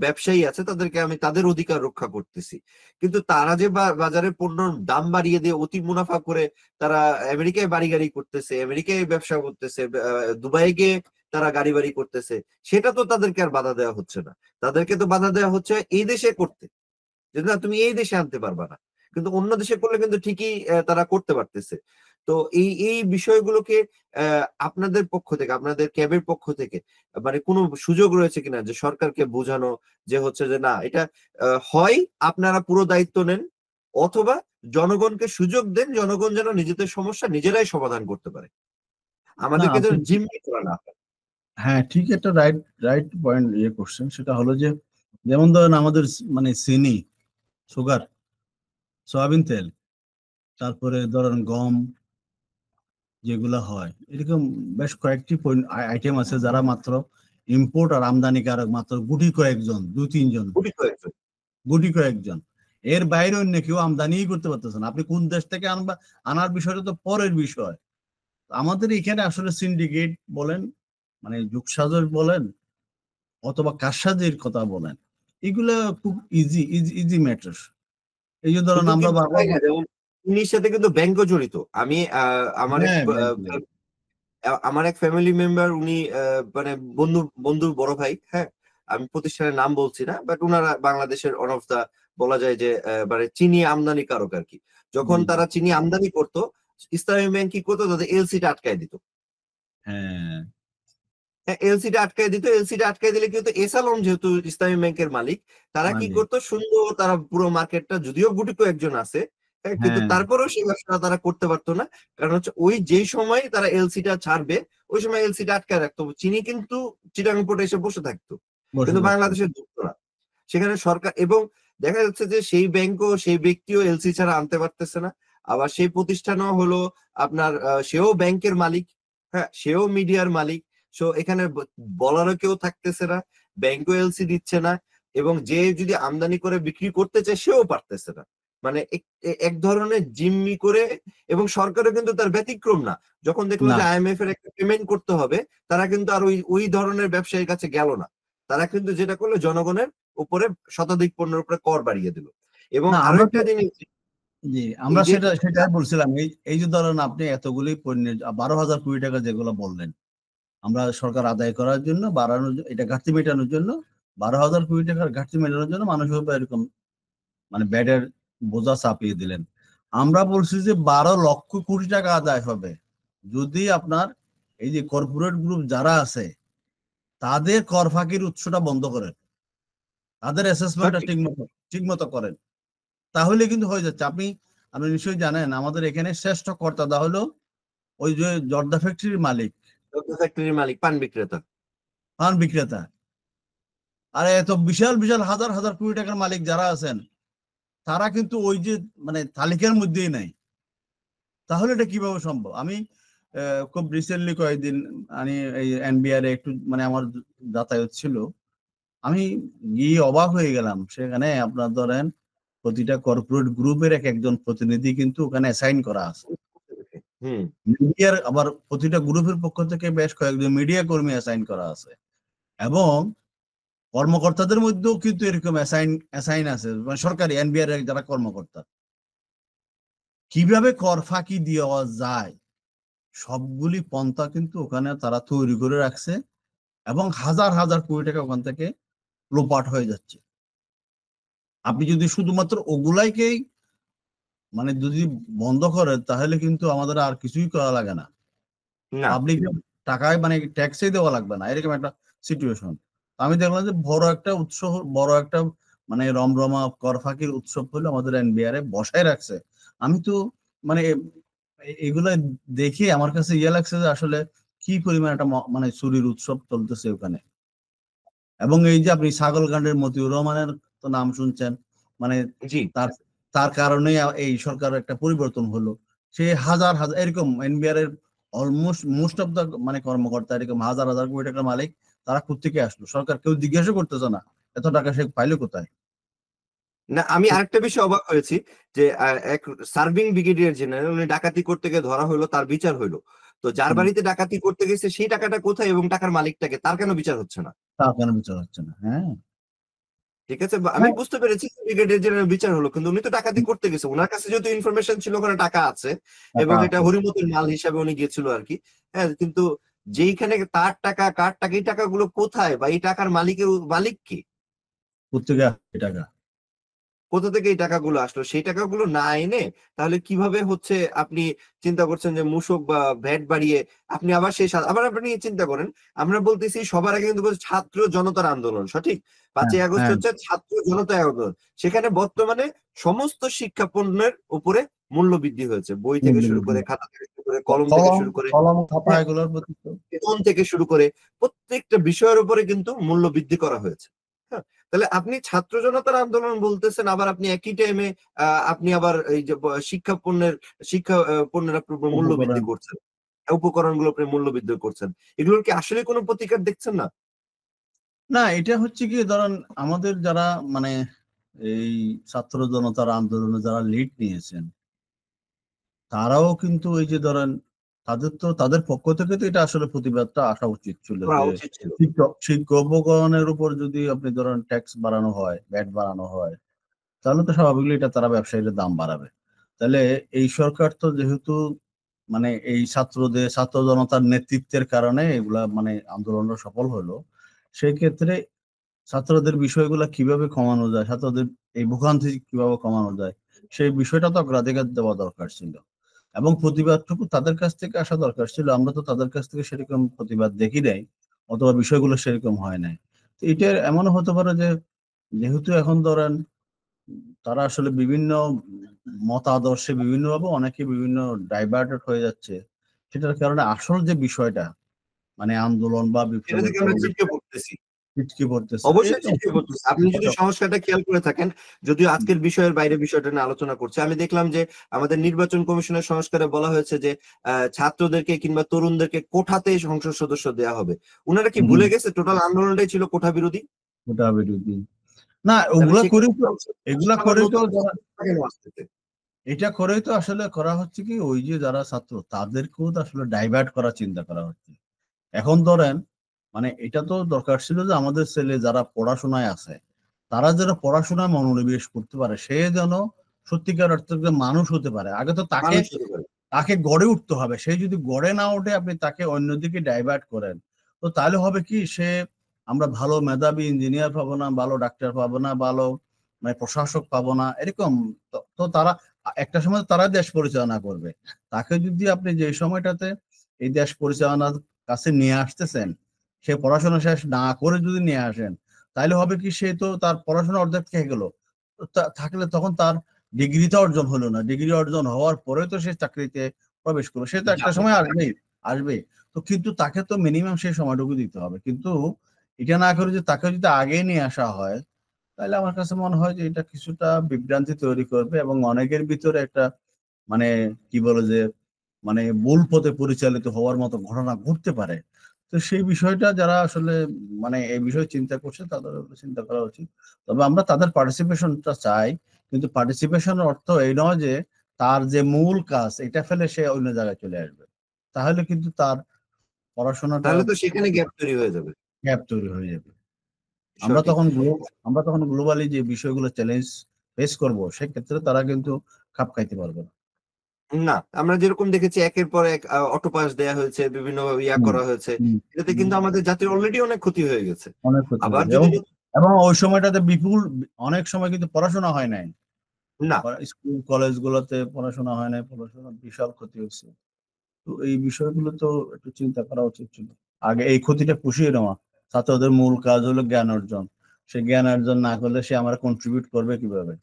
Speaker 1: ব্যবসায়ী আছে তাদেরকে আমি তাদের অধিকার রক্ষা করতেছি। কিন্তু তারা যে বাজারে পণ্যর দাম বাড়িয়ে দিয়ে অতি মুনাফা করে তারা আমেরিকায় বাড়ি গাড়ি করতেছে, আমেরিকায় ব্যবসা করতেছে, দুবাই গিয়ে তারা গাড়ি বাড়ি করতেছে, সেটা তো তাদেরকে আর বাধা দেওয়া হচ্ছে না। তাদেরকে তো বাধা দেওয়া হচ্ছে এই দেশে করতে, যে না তুমি এই দেশে আনতে পারবা না। কিন্তু অন্য দেশে করলে কিন্তু ঠিকই তারা করতে পারতেছে। তো এই এই বিষয়গুলোকে আপনাদের পক্ষ থেকে, আপনাদের ক্যাবের পক্ষ থেকে মানে কোনো সুযোগ রয়েছে কিনা যে সরকারকে বোঝানো, যে হচ্ছে যে না এটা হয় আপনারা পুরো দায়িত্ব নেন, অথবা জনগণকে সুযোগ দেন, জনগণ যেন নিজেদের সমস্যা নিজেরাই সমাধান করতে পারে,
Speaker 2: না
Speaker 1: আমাদেরকে যেন
Speaker 2: আপনি
Speaker 1: জিম্মি করা না হয়।
Speaker 2: হ্যাঁ, ঠিক একটা রাইট রাইট পয়েন্ট করছেন। সেটা হলো যে যেমন ধরেন আমাদের মানে চিনি, সুগার, সয়াবিন তেল, তারপরে ধরেন গম, যেগুলো হয় এরকম বেশ কয়েকটি আইটেম আছে যারা মাত্র ইম্পোর্ট আর আমদানিকারক মাত্র গুটি কয়েকজন, দুই তিনজন,
Speaker 1: গুটি কয়েকজন।
Speaker 2: গুটি কয়েকজন। এর বাইরে অন্য কেউ আমদানিই করতে পারতেছে না। আপনি কোন দেশ থেকে আনবা, আনার বিষয়টা তো পরের বিষয়। আমাদের এখানে আসলে সিন্ডিকেট বলেন, মানে যোগসাজশ বলেন, অথবা কারসাজির কথা বলেন, এগুলো খুব ইজি ইজি ইজি ম্যাটার। এই যে ধরেন
Speaker 1: শুধু
Speaker 2: আমরা
Speaker 1: কিন্তু
Speaker 2: বারবার
Speaker 1: তাই না, যেমন চিনির সাথে কিন্তু ব্যাংকও জড়িত। আমি আমার এক
Speaker 2: হ্যাঁ ব্যাংকে।
Speaker 1: আমার এক ফ্যামিলি মেম্বার, উনি মানে বন্ধুর বড় ভাই, হ্যাঁ, আমি প্রতিষ্ঠানের নাম বলছি না, বাট উনারা বাংলাদেশের ওয়ান অফ দা, বলা যায় যে মানে চিনি আমদানিকারক আর কি। যখন
Speaker 2: জি জি।
Speaker 1: তারা চিনি আমদানি করতো, ইসলামী ব্যাংক কি করতো, তাদের এলসিটা আটকায় দিত।
Speaker 2: হ্যাঁ
Speaker 1: হ্যাঁ, এলসিটা আটকায় দিত। এলসিটা আটকায় দিলে কিন্তু এসালম যেহেতু ইসলামী ব্যাংকের মালিক, তারা কি
Speaker 2: মানে
Speaker 1: করতো, সুন্দর তারা পুরো মার্কেটটা, যদিও গুটি কয়েকজন আছে, হ্যাঁ, কিন্তু
Speaker 2: হ্যাঁ
Speaker 1: তারপরেও সেই ব্যবসাটা তারা করতে পারতো না। কারণ হচ্ছে ওই যেই সময় তারা এলসিটা ছাড়বে, ওই সময় এলসিটা আটকায় রাখতো, চিনি কিন্তু চিটাগাং পোর্টে এসে বসে থাকতো,
Speaker 2: বসে
Speaker 1: কিন্তু
Speaker 2: থাকতো।
Speaker 1: বাংলাদেশের ঢুকতো না। সেখানে সরকার, এবং দেখা যাচ্ছে যে সেই ব্যাংকও সেই ব্যক্তিও এলসি ছাড়া আনতে পারতেছে না। আবার সেই প্রতিষ্ঠানও হলো আপনার সেও ব্যাংকের মালিক, হ্যাঁ, সেও মিডিয়ার মালিক। সো এখানে বলারও কেউ থাকতেছে না, ব্যাংকও এলসি দিচ্ছে না, এবং যে যদি আমদানি করে বিক্রি করতে চায় সেও পারতেছে না। মানে এক ধরনের জিম্মি করে। এবং সরকারও কিন্তু তার ব্যতিক্রম না, যখন দেখলো
Speaker 2: না
Speaker 1: যে আইএমএফ এর একটা পেমেন্ট করতে হবে, তারা কিন্তু আর ওই ওই ধরনের ব্যবসায়ীর কাছে গেল না। তারা কিন্তু যেটা করলো, জনগণের উপরে শতাধিক পণ্যের উপরে কর বাড়িয়ে দিল। এবং
Speaker 2: না
Speaker 1: আরো
Speaker 2: আমরা তো
Speaker 1: একটা জিনিস,
Speaker 2: জি
Speaker 1: এই
Speaker 2: আমরা
Speaker 1: যে
Speaker 2: সেটাই বলছিলাম। এই এই যে ধরেন আপনি এতগুলি পণ্যের 12,000 কোটি টাকা যেগুলো বললেন, আমরা সরকার আদায় করার জন্য এটা ঘাটতি মেটানোর জন্য 12,000 কোটি টাকার ঘাটতি মেটানোর জন্য মানুষের উপর এরকম মানে ব্যাডের বোঝা চাপিয়ে দিলেন। আমরা বলছি যে 12 লক্ষ কোটি টাকা আদায় হবে যদি আপনার এই যে কর্পোরেট গ্রুপ যারা আছে তাদের কর ফাঁকির উৎসটা বন্ধ করেন, তাদের অ্যাসেসমেন্টটা
Speaker 1: সঠিক।
Speaker 2: ঠিক মতো করেন, তাহলে কিন্তু হয়ে যাচ্ছে। আপনি আপনি নিশ্চয়ই জানেন আমাদের এখানে শ্রেষ্ঠ করদাতা হলো ওই যে জর্দা ফ্যাক্টরির মালিক,
Speaker 1: ফ্যাক্টরির মালিক, পান বিক্রেতা।
Speaker 2: পান বিক্রেতা। আর এত বিশাল বিশাল হাজার হাজার কোটি টাকার মালিক যারা আছেন তারা কিন্তু ওই যে মানে তালিকার মধ্যেই নাই। তাহলে এটা কিভাবে সম্ভব? আমি খুব রিসেন্টলি কয়েকদিন আমি এই এনবিআর একটু মানে আমার যাতায়াত ছিল, আমি গিয়ে অবাক হয়ে গেলাম। সেখানে আপনার ধরেন প্রতিটা কর্পোরেট গ্রুপের এক একজন প্রতিনিধি কিন্তু ওখানে অ্যাসাইন করা আছে।
Speaker 1: হুম।
Speaker 2: মিডিয়ার আবার প্রতিটা গ্রুপের পক্ষ থেকে বেশ কয়েকজন মিডিয়া কর্মী অ্যাসাইন করা আছে, এবং কর্মকর্তাদের মধ্যেও কিন্তু এরকম অ্যাসাইন আছে, মানে সরকারি এনবিআর এর যারা কর্মকর্তা। কিভাবে কর ফাঁকি দেওয়া যায় সবগুলি পন্থা কিন্তু ওখানে তারা তৈরি করে রাখছে, এবং হাজার হাজার কোটি টাকা ওখান থেকে লোপাট হয়ে যাচ্ছে। আপনি যদি শুধুমাত্র ওগুলাইকেই মানে যদি বন্ধ করেন তাহলে কিন্তু আমাদের আর কিছুই করা লাগে না,
Speaker 1: না।
Speaker 2: পাবলিক টাকায় মানে ট্যাক্সই দেওয়া লাগবে না, এরকম একটা সিচুয়েশন। আমি দেখলাম যে বড় একটা উৎসব, বড় একটা মানে রমরমা কর ফাঁকির উৎসব হলো আমাদের এনবিআর এ বসায় রাখছে। আমি তো মানে এগুলা দেখে আমার কাছে ইয়ে লাগছে যে আসলে কি পরিমাণ একটা মানে চুরির উৎসব চলতেছে ওখানে। এবং এই যে আপনি ছাগলকাণ্ডের মতিউর রহমানের তো নাম শুনছেন, মানে
Speaker 1: জি।
Speaker 2: তার তার কারণে এই সরকারের একটা পরিবর্তন হলো। সে হাজার হাজার এরকম এনবিআর এর অলমোস্ট মোস্ট অফ দা মানে কর্মকর্তা এরকম হাজার হাজার কোটি টাকার মালিক, তারা কোত্থেকে আসলো? সরকার কেউ জিজ্ঞাসা করতেছে না এত টাকা সে পাইলো কোথায়।
Speaker 1: না, আমি আরেকটা বিষয় অবাক হয়েছি যে এক সার্ভিং ব্রিগেডিয়ার জেনারেল উনি ডাকাতি করতে গিয়ে ধরা হলো, তার বিচার হইলো। তো যার বাড়িতে ডাকাতি করতে গেছে সেই টাকাটা কোথায় এবং টাকার মালিকটাকে, তার কেন বিচার হচ্ছে না?
Speaker 2: তা কেন বিচার হচ্ছে না? হ্যাঁ,
Speaker 1: ঠিক আছে, আমি বুঝতে পেরেছি ব্রিগেডিয়ার জেনারেল বিচার হলো, কিন্তু উনি তো ডাকাতি করতে গেছে, ওনার কাছে যেহেতু ইনফরমেশন ছিল ওখানে টাকা আছে এবং এটা হরিমতির মাল হিসাবে উনি গিয়েছিল আর কি। হ্যাঁ, কিন্তু যেইখানে তার টাকা, কার টাকা, এই টাকাগুলো কোথায় বা এই টাকার মালিক কি?
Speaker 2: কোথেকে টাকা?
Speaker 1: কোথা থেকে এই টাকাগুলো আসলো? সেই টাকাগুলো না এনে তাহলে কিভাবে হচ্ছে আপনি চিন্তা করছেন যে মূসক বা ভ্যাট বাড়িয়ে আপনি আবার আবার আপনি চিন্তা করেন, আমরা বলতেছি সবার আগে কিন্তু বলছি ছাত্র জনতার আন্দোলন, সঠিক?
Speaker 2: হ্যাঁ
Speaker 1: ৫ই আগস্ট
Speaker 2: হ্যাঁ,
Speaker 1: হচ্ছে ছাত্র জনতা আন্দোলন। সেখানে বর্তমানে সমস্ত শিক্ষা পণ্যের উপরে মূল্য বৃদ্ধি হয়েছে। বই থেকে শুরু করে, খাতা থেকে শুরু করে, কলম থেকে
Speaker 2: কলম
Speaker 1: শুরু করে,
Speaker 2: কলম খাতা
Speaker 1: হ্যাঁ,
Speaker 2: এগুলোর প্রতি তো
Speaker 1: বেতন থেকে শুরু করে প্রত্যেকটা বিষয়ের উপরে কিন্তু মূল্য বৃদ্ধি করা হয়েছে। হ্যাঁ, তাহলে আপনি ছাত্র জনতার আন্দোলন বলতেছেন, আবার আপনি একই টাইমে আপনি আবার এই যে শিক্ষা পণ্যের উপর মূল্য বৃদ্ধি
Speaker 2: উপকরণ।
Speaker 1: করছেন, উপকরণগুলোর উপরে মূল্য বৃদ্ধি করছেন। এগুলোর কি আসলে কোনো প্রতিকার দেখছেন না?
Speaker 2: না, এটা হচ্ছে কি ধরেন আমাদের যারা মানে এই ছাত্র জনতার আন্দোলনে যারা লিড নিয়েছেন তারাও কিন্তু এই যে ধরেন তাদের তো তাদের পক্ষ থেকে তো এটা আসলে প্রতিবাদটা আসা উচিত ছিল
Speaker 1: করা
Speaker 2: যে
Speaker 1: উচিত ছিল।
Speaker 2: শিক্ষা উপকরণের উপর যদি আপনি ধরেন ট্যাক্স বাড়ানো হয়, ভ্যাট বাড়ানো হয়, তাহলে তো স্বাভাবিকলি এটা তারা ব্যবসায়ীদের দাম বাড়াবে। তাহলে এই সরকার তো যেহেতু মানে এই ছাত্র জনতার নেতৃত্বের কারণে এগুলা মানে আন্দোলনটা সফল হলো, সেই ক্ষেত্রে ছাত্রদের বিষয়গুলো কিভাবে কমানো যায়, ছাত্রদের এই ভোগান্তি কিভাবে কমানো যায়, সেই বিষয়টা তো অগ্রাধিকার দেওয়া দরকার ছিল, এবং প্রতিবাদটুকু তাদের কাছ থেকে আসা দরকার ছিল। আমরা তো তাদের কাছ থেকে সেরকম প্রতিবাদ দেখি নাই, অথবা বিষয়গুলো সেরকম হয় নাই। তো এটা এমনও হতে পারে যে যেহেতু এখন ধরেন তারা আসলে বিভিন্ন মতাদর্শে বিভিন্ন ভাবে অনেকে বিভিন্ন ডাইভার্টেড হয়ে যাচ্ছে, সেটার কারণে আসল যে বিষয়টা মানে আন্দোলন বা
Speaker 1: এটা
Speaker 2: বিপ্লবের
Speaker 1: থেকে আমরা ছিটকে
Speaker 2: পরবর্তী
Speaker 1: পড়তেছি।
Speaker 2: ছিটকে পড়তেছে
Speaker 1: অবশ্যই
Speaker 2: এরকম।
Speaker 1: ছিটকে পড়তেছে। আপনি যদি সংস্কারটা খেয়াল করে থাকেন, যদিও আজকের বিষয়ের বাইরে বিষয়টা নিয়ে আলোচনা করছে, আমি দেখলাম যে আমাদের নির্বাচন কমিশনের সংস্কারে বলা হয়েছে যে ছাত্রদেরকে কিংবা তরুণদেরকে কোঠাতে সংসদ সদস্য দেওয়া হবে। উনারা কি ভুলে গেছে টোটাল আন্দোলনটাই ছিল কোঠা বিরোধী?
Speaker 2: ওটা বিরোধী না,
Speaker 1: তাহলে
Speaker 2: ওগুলা করেই
Speaker 1: সেক্ষেত্রে
Speaker 2: তো, এগুলা
Speaker 1: আবার
Speaker 2: করেই তো
Speaker 1: নতুন সংস্কার কেন আসতেছে?
Speaker 2: এটা করেই তো আসলে করা হচ্ছে কি ওই যে যারা ছাত্র তাদেরকেও তো আসলে ডাইভার্ট করার চিন্তা করা হচ্ছে। এখন ধরেন মানে এটা তো দরকার ছিল যে আমাদের ছেলে যারা পড়াশোনায় আছে তারা যেন পড়াশোনায় মনোনিবেশ করতে পারে, সে যেন সত্যিকার অর্থে যে মানুষ হতে পারে। আগে তো তাকে
Speaker 1: মানুষ হতে পারে।
Speaker 2: তাকে গড়ে উঠতে হবে, সে যদি গড়ে না ওঠে আপনি তাকে অন্যদিকে ডাইভার্ট করেন তো তাহলে হবে কি সে আমরা ভালো মেধাবী ইঞ্জিনিয়ার পাবো না, ভালো ডাক্তার পাবো না, ভালো মানে প্রশাসক পাবো না, এরকম। তো তারা একটা সময় তারা দেশ পরিচালনা করবে। তাকে যদি আপনি যে সময়টাতে এই দেশ পরিচালনার কাছে নিয়ে আসতেছেন, সে পড়াশোনা শেষ না করে যদি নিয়ে আসেন, তাহলে হবে কি, সে তো তার পড়াশোনা অর্ধেক থেকে গেল। থাকলে তখন তার ডিগ্রিটা অর্জন হলো না, ডিগ্রি অর্জন হওয়ার পরে তো সে চাকরিতে প্রবেশ করলো, সে তো একটা
Speaker 1: যাবে।
Speaker 2: সময় আসবেই, আসবে। তো কিন্তু তাকে তো মিনিমাম সেই সময়টুকু দিতে হবে। কিন্তু এটা না করে যে তাকে যদি আগে নিয়ে আসা হয়, তাহলে আমার কাছে মনে হয় যে এটা কিছুটা বিভ্রান্তি তৈরি করবে এবং অনেকের ভিতরে একটা মানে কি বলে যে মানে ভুল পথে পরিচালিত হওয়ার মতো ঘটনা ঘটতে পারে। তো সেই বিষয়টা যারা আসলে মানে এই বিষয়ে চিন্তা করছে তাদের চিন্তা করা উচিত। তবে আমরা তাদের পার্টিসিপেশনটা চাই, কিন্তু পার্টিসিপেশনের অর্থ এই নয় যে তার যে মূল কাজ এটা ফেলে সে অন্য জায়গায় চলে আসবে। তাহলে কিন্তু তার পড়াশোনাটা
Speaker 1: তাহলে তো সেখানে গ্যাপ তৈরি হয়ে যাবে।
Speaker 2: গ্যাপ তৈরি হয়ে যাবে। আমরা
Speaker 1: সঠিক।
Speaker 2: তখন আমরা তখন গ্লোবালি যে বিষয়গুলো চ্যালেঞ্জ ফেস করব, সেক্ষেত্রে তারা কিন্তু খাপ খাইতে পারবে না।
Speaker 1: না, আমরা যেরকম দেখেছি একের পর এক অটো পাস দেয়া হয়েছে, বিভিন্ন ইয়া
Speaker 2: হুম,
Speaker 1: করা হয়েছে,
Speaker 2: হুম,
Speaker 1: এটাতে
Speaker 2: হুম।
Speaker 1: কিন্তু আমাদের জাতির অলরেডি অনেক ক্ষতি হয়ে গেছে।
Speaker 2: অনেক ক্ষতি
Speaker 1: আবার
Speaker 2: হয়েছে
Speaker 1: যদি
Speaker 2: এবং ওই সময়টাতে বিপুল অনেক সময় কিন্তু পড়াশোনা হয় নাই।
Speaker 1: না,
Speaker 2: স্কুল কলেজ গুলোতে পড়াশোনা হয় নাই, পড়াশোনার বিশাল ক্ষতি হয়েছে। তো এই বিষয়গুলো তো একটু চিন্তা করা উচিত ছিল, আগে এই ক্ষতিটা পুষিয়ে নেওয়া। ছাত্রদের মূল কাজ হলো জ্ঞান অর্জন, সে জ্ঞান অর্জন না করলে সে আমরা কন্ট্রিবিউট করবে কিভাবে?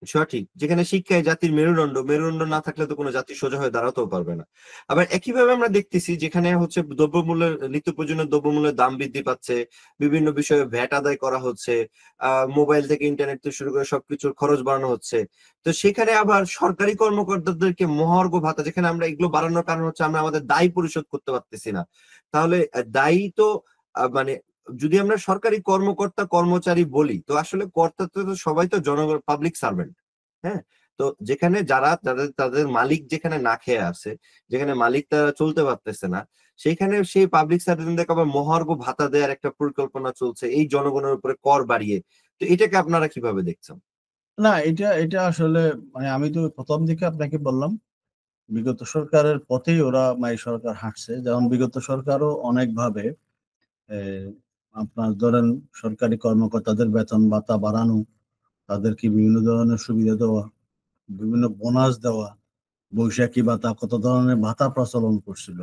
Speaker 1: সঠিক। যেখানে শিক্ষায় জাতির মেরুদণ্ড, মেরুদণ্ড না থাকলে তো কোনো জাতি সোজা হয়ে দাঁড়াতেও পারবে না। আবার একইভাবে আমরা দেখতেছি যেখানে হচ্ছে দ্রব্যমূল্যের, নিত্য প্রয়োজনীয় দ্রব্যমূল্যের দাম বৃদ্ধি পাচ্ছে, বিভিন্ন বিষয়ে ভ্যাট আদায় করা হচ্ছে, মোবাইল থেকে ইন্টারনেট থেকে শুরু করে সবকিছুর খরচ বাড়ানো হচ্ছে। তো সেখানে আবার সরকারি কর্মকর্তাদেরকে মহার্ঘ ভাতা, যেখানে আমরা এগুলো বাড়ানোর কারণ হচ্ছে আমরা আমাদের দায় পরিশোধ করতে পারতেছি না। তাহলে দায়ী তো মানে যদি আমরা সরকারি কর্মকর্তা কর্মচারী বলি, তো আসলে কর্তা তো সবাই তো জনগণ, পাবলিক সার্ভেন্ট। হ্যাঁ, তো যেখানে যারা তাদের তাদের মালিক যেখানে না খেয়ে আছে, যেখানে মালিক তারা চলতে পারতেছে না, সেখানে সেই পাবলিক সার্ভেন্টদেরকে আবার মহার্ঘ ভাতা দেওয়ার একটা পরিকল্পনা চলছে এই জনগণের উপরে কর বাড়িয়ে। তো এটাকে আপনারা কিভাবে দেখছেন?
Speaker 2: না, এটা এটা আসলে মানে আমি তো প্রথম দিকে আপনাকে বললাম, বিগত সরকারের পথেই ওরা এই সরকার হাঁটছে। যেমন বিগত সরকারও অনেকভাবে আপনার ধরেন সরকারি কর্মকর্তাদের বেতন ভাতা বাড়ানো, তাদেরকে বিভিন্ন ধরনের সুবিধা দেওয়া, বিভিন্ন বোনাস দেওয়া, বৈশাখী ভাতা, কত ধরনের ভাতা প্রচলন করছিল।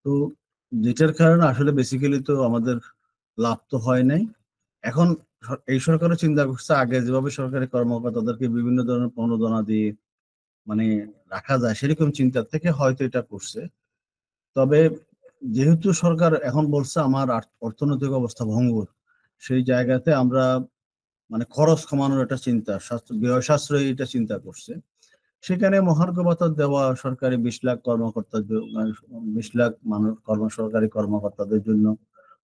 Speaker 2: তো যেটার কারণে আসলে বেসিক্যালি তো আমাদের লাভ তো হয় নাই। এখন এই সরকারও চিন্তা করছে আগে যেভাবে সরকারি কর্মকর্তাদেরকে বিভিন্ন ধরনের প্রণোদনা দিয়ে মানে রাখা যায়, সেরকম চিন্তা থেকে হয়তো এটা করছে। তবে যেহেতু সরকার এখন বলছে আমার অর্থনৈতিক অবস্থা ভঙ্গুর, সেই জায়গাতে আমরা মানে খরচ কমানোর একটা চিন্তা, ব্যয় সাশ্রয়ী এটা চিন্তা করছে। সেখানে মহার্ঘ ভাতা দেওয়া সরকারি 20 লাখ কর্মকর্তার 20 লাখ মানুষ সরকারি কর্মকর্তাদের জন্য,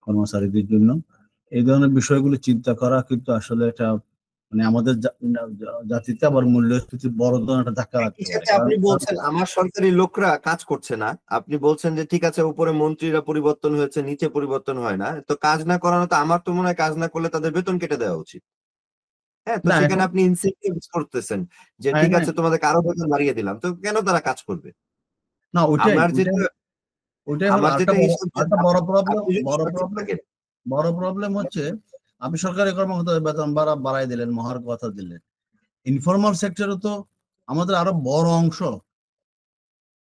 Speaker 2: কর্মচারীদের জন্য এই ধরনের বিষয়গুলো চিন্তা করা কিন্তু আসলে এটা মানে আমাদের জাতিতে আবার মূল্যস্ফীতির বড় ধরনের একটা ধাক্কা
Speaker 1: একই
Speaker 2: রাখতে পারে।
Speaker 1: সাথে
Speaker 2: কারণ
Speaker 1: আপনি বলছেন আমার সরকারি লোকরা কাজ করছে না, আপনি বলছেন যে ঠিক আছে উপরে মন্ত্রীরা পরিবর্তন হয়েছে, নিচে পরিবর্তন হয় না, তো কাজ না করানো, তো আমার তো মনে হয় কাজ না করলে তাদের বেতন কেটে দেওয়া উচিত। হ্যাঁ, তো
Speaker 2: না
Speaker 1: সেখানে
Speaker 2: এখন
Speaker 1: আপনি ইনসেনটিভস করতেছেন যে
Speaker 2: হ্যাঁ,
Speaker 1: ঠিক
Speaker 2: হ্যাঁ,
Speaker 1: আছে তোমাদের কারো বেতন বাড়িয়ে দিলাম, তো কেন তারা কাজ করবে?
Speaker 2: না ওইটাই
Speaker 1: আমার
Speaker 2: ওইটাই
Speaker 1: যেটা
Speaker 2: ওইটাই হলো
Speaker 1: আমার
Speaker 2: আরেকটা
Speaker 1: যেটা
Speaker 2: বড়,
Speaker 1: হিসাব যে
Speaker 2: আরেকটা বড় প্রবলেম,
Speaker 1: আপনি যদি
Speaker 2: বড়
Speaker 1: সঠিক
Speaker 2: প্রবলেম,
Speaker 1: থাকেন।
Speaker 2: বড় প্রবলেম হচ্ছে আপনি সরকারি কর্মকর্তাদের বেতন বাড়াই দিলেন, মহার্ঘ ভাতা দিলেন, ইনফরমাল সেক্টরে তো আমাদের আরো বড় অংশ।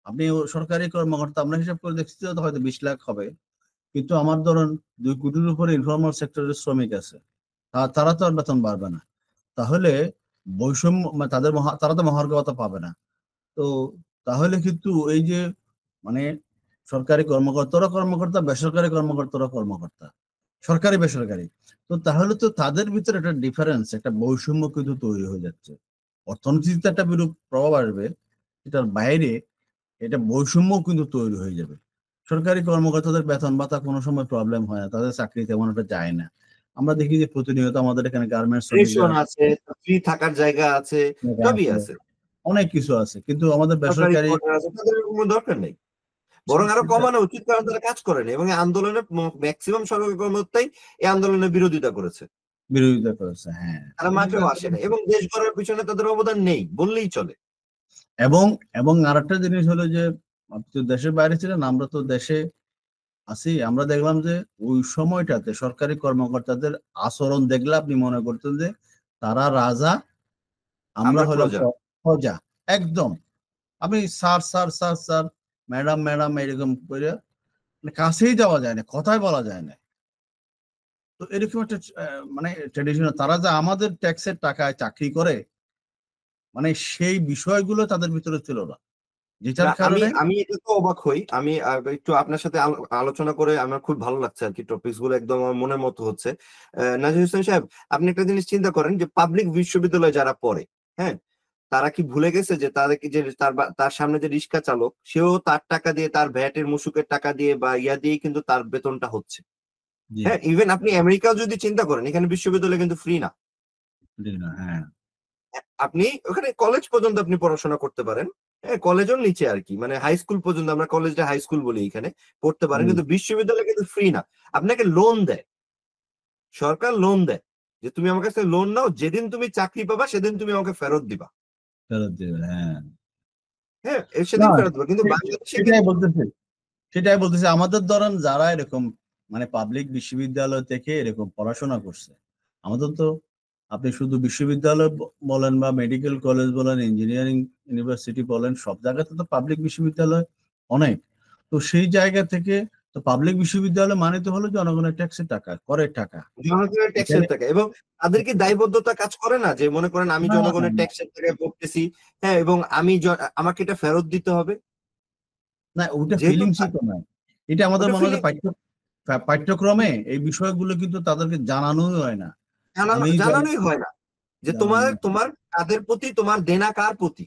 Speaker 2: আপনি সরকারি কর্মকর্তা আমরা হিসাব করে দেখছি তো হয়তো 20 লাখ হবে, কিন্তু আমার ধরুন 2 কোটির উপরে ইনফরমাল সেক্টরের শ্রমিক আছে, তারা তো আর বেতন বাড়বে না। তাহলে বৈষম্য মানে তারা তো মহার্ঘ ভাতা পাবে না। তো তাহলে কিন্তু এই যে মানে সরকারি কর্মকর্তারা কর্মকর্তা, বেসরকারি কর্মকর্তারা কর্মকর্তা, সরকারি বেসরকারি, তো তাহলে তো তাদের ভিতরে একটা ডিফারেন্স, একটা বৈষম্য কিন্তু তৈরি হয়ে যাচ্ছে। অর্থনীতিতে একটা বিরূপ প্রভাব আসবে, এটার বাইরে এটা বৈষম্য কিন্তু তৈরি হয়ে যাবে। সরকারি কর্মকর্তাদের বেতন ভাতা কোনো সময় প্রবলেম হয় না, তাদের চাকরি তেমন একটা যায় না। আমরা দেখি যে প্রতিনিয়ত আমাদের এখানে গার্মেন্টস শ্রমিক
Speaker 1: রেশন
Speaker 2: যারা
Speaker 1: আছে, ফ্রি থাকার জায়গা আছে, সবই
Speaker 2: আছে,
Speaker 1: আছে,
Speaker 2: অনেক কিছু আছে, কিন্তু আমাদের
Speaker 1: সরকারি
Speaker 2: বেসরকারি
Speaker 1: কোয়ার্টার আছে, তাদের কোনো দরকার নেই। বরং আরো
Speaker 2: সেটা
Speaker 1: কমানো উচিত, কারণ তারা কাজ করেনি এবং এই আন্দোলনে ম্যাক্সিমাম সরকারি কর্মকর্তাই এই আন্দোলনের বিরোধিতা করেছে।
Speaker 2: বিরোধিতা করেছে, হ্যাঁ
Speaker 1: তারা
Speaker 2: বিরোধিতা
Speaker 1: মাঠেও আসে না
Speaker 2: করেছে।
Speaker 1: এবং দেশ গড়ার পিছনে তাদের অবদান নেই বললেই চলে।
Speaker 2: এবং এবং আরেকটা জিনিস হলো যে আপনি তো দেশের বাইরে ছিলেন, আমরা তো দেশে আছি, আমরা দেখলাম যে ওই সময়টাতে সরকারি কর্মকর্তাদের আচরণ দেখলে আপনি মনে করতেন যে তারা রাজা, আমরা
Speaker 1: আমরা
Speaker 2: হলাম
Speaker 1: প্রজা।
Speaker 2: প্রজা। একদম। আমি sir sir sir sir, madam madam এরকম করে মানে কাছেই যাওয়া যায় না, কথাই বলা যায় না। তো এরকম একটা মানে ট্রেডিশনাল, তারা যে আমাদের ট্যাক্সের টাকায় চাকরি করে, মানে সেই বিষয়গুলো তাদের ভিতরে ছিল না,
Speaker 1: না,
Speaker 2: যেটার
Speaker 1: আমি
Speaker 2: কারণে
Speaker 1: আমি এটা তো অবাক হই। আমি একটু আপনার সাথে আলোচনা করে আমার খুব ভালো লাগছে আর কি, টপিকস গুলো একদম আমার মনের মতো হচ্ছে। নাজির হোসেন সাহেব, আপনি একটা জিনিস চিন্তা করেন যে পাবলিক বিশ্ববিদ্যালয়ে যারা পড়ে, হ্যাঁ, তারা কি ভুলে গেছে যে তাদেরকে যে তার সামনে যে রিক্সা চালক, সেও তার টাকা দিয়ে, তার ভ্যাটের মুসুকের টাকা দিয়ে বা ইয়া দিয়ে কিন্তু তার বেতনটা হচ্ছে।
Speaker 2: জি,
Speaker 1: হ্যাঁ, ইভেন আপনি আমেরিকাও যদি চিন্তা করেন, এখানে বিশ্ববিদ্যালয় কিন্তু ফ্রি না।
Speaker 2: জি না, হ্যাঁ।
Speaker 1: আপনি ওখানে কলেজ পর্যন্ত আপনি পড়াশোনা করতে পারেন। হ্যাঁ, কলেজের নিচে আর কি, মানে হাই স্কুল পর্যন্ত, আমরা কলেজটা হাই স্কুল বলি, এখানে পড়তে পারেন,
Speaker 2: জি,
Speaker 1: কিন্তু বিশ্ববিদ্যালয় কিন্তু ফ্রি না। আপনাকে লোন দেয়, সরকার লোন দেয়, যে তুমি আমার কাছে লোন নাও, যেদিন তুমি চাকরি পাবা সেদিন তুমি আমাকে ফেরত দিবা।
Speaker 2: ফেরত দেবে, হ্যাঁ।
Speaker 1: হ্যাঁ,
Speaker 2: না,
Speaker 1: সেদিন ফেরত দিবা, কিন্তু বাংলাদেশে
Speaker 2: সেটাই
Speaker 1: কিন্তু
Speaker 2: বলতেছি, সেটাই বলতেছি, আমাদের ধরেন যারা এরকম মানে পাবলিক বিশ্ববিদ্যালয় থেকে এরকম পড়াশোনা করছে, আমাদের তো আপনি শুধু বিশ্ববিদ্যালয় বলেন বা মেডিকেল কলেজ বলেন, ইঞ্জিনিয়ারিং ইউনিভার্সিটি বলেন, সব জায়গাতে তো পাবলিক বিশ্ববিদ্যালয় অনেক। তো সেই জায়গা থেকে, তো পাবলিক বিশ্ববিদ্যালয় মানে তো হলো জনগণের ট্যাক্সের টাকা, করের টাকা।
Speaker 1: জনগণের ট্যাক্সের
Speaker 2: এখানে
Speaker 1: টাকা, এবং তাদের কি দায়বদ্ধতা কাজ করে না, যে মনে করেন আমি
Speaker 2: না, না,
Speaker 1: জনগণের
Speaker 2: না,
Speaker 1: ট্যাক্সের টাকায় পড়তেছি, হ্যাঁ, এবং আমাকে এটা ফেরত দিতে হবে,
Speaker 2: না, ওটা
Speaker 1: যেহেতু
Speaker 2: ফিলিংসই তো নাই। এটা আমাদের
Speaker 1: ওটা
Speaker 2: মনে হয় যে
Speaker 1: ফিলিং
Speaker 2: পাঠ্যক্রমে এই বিষয়গুলো কিন্তু তাদেরকে জানানোই হয় না। আমি
Speaker 1: জানানোই হয় না, যে তোমার
Speaker 2: জানানো,
Speaker 1: তোমার কাদের প্রতি, তোমার দেনা কার প্রতি,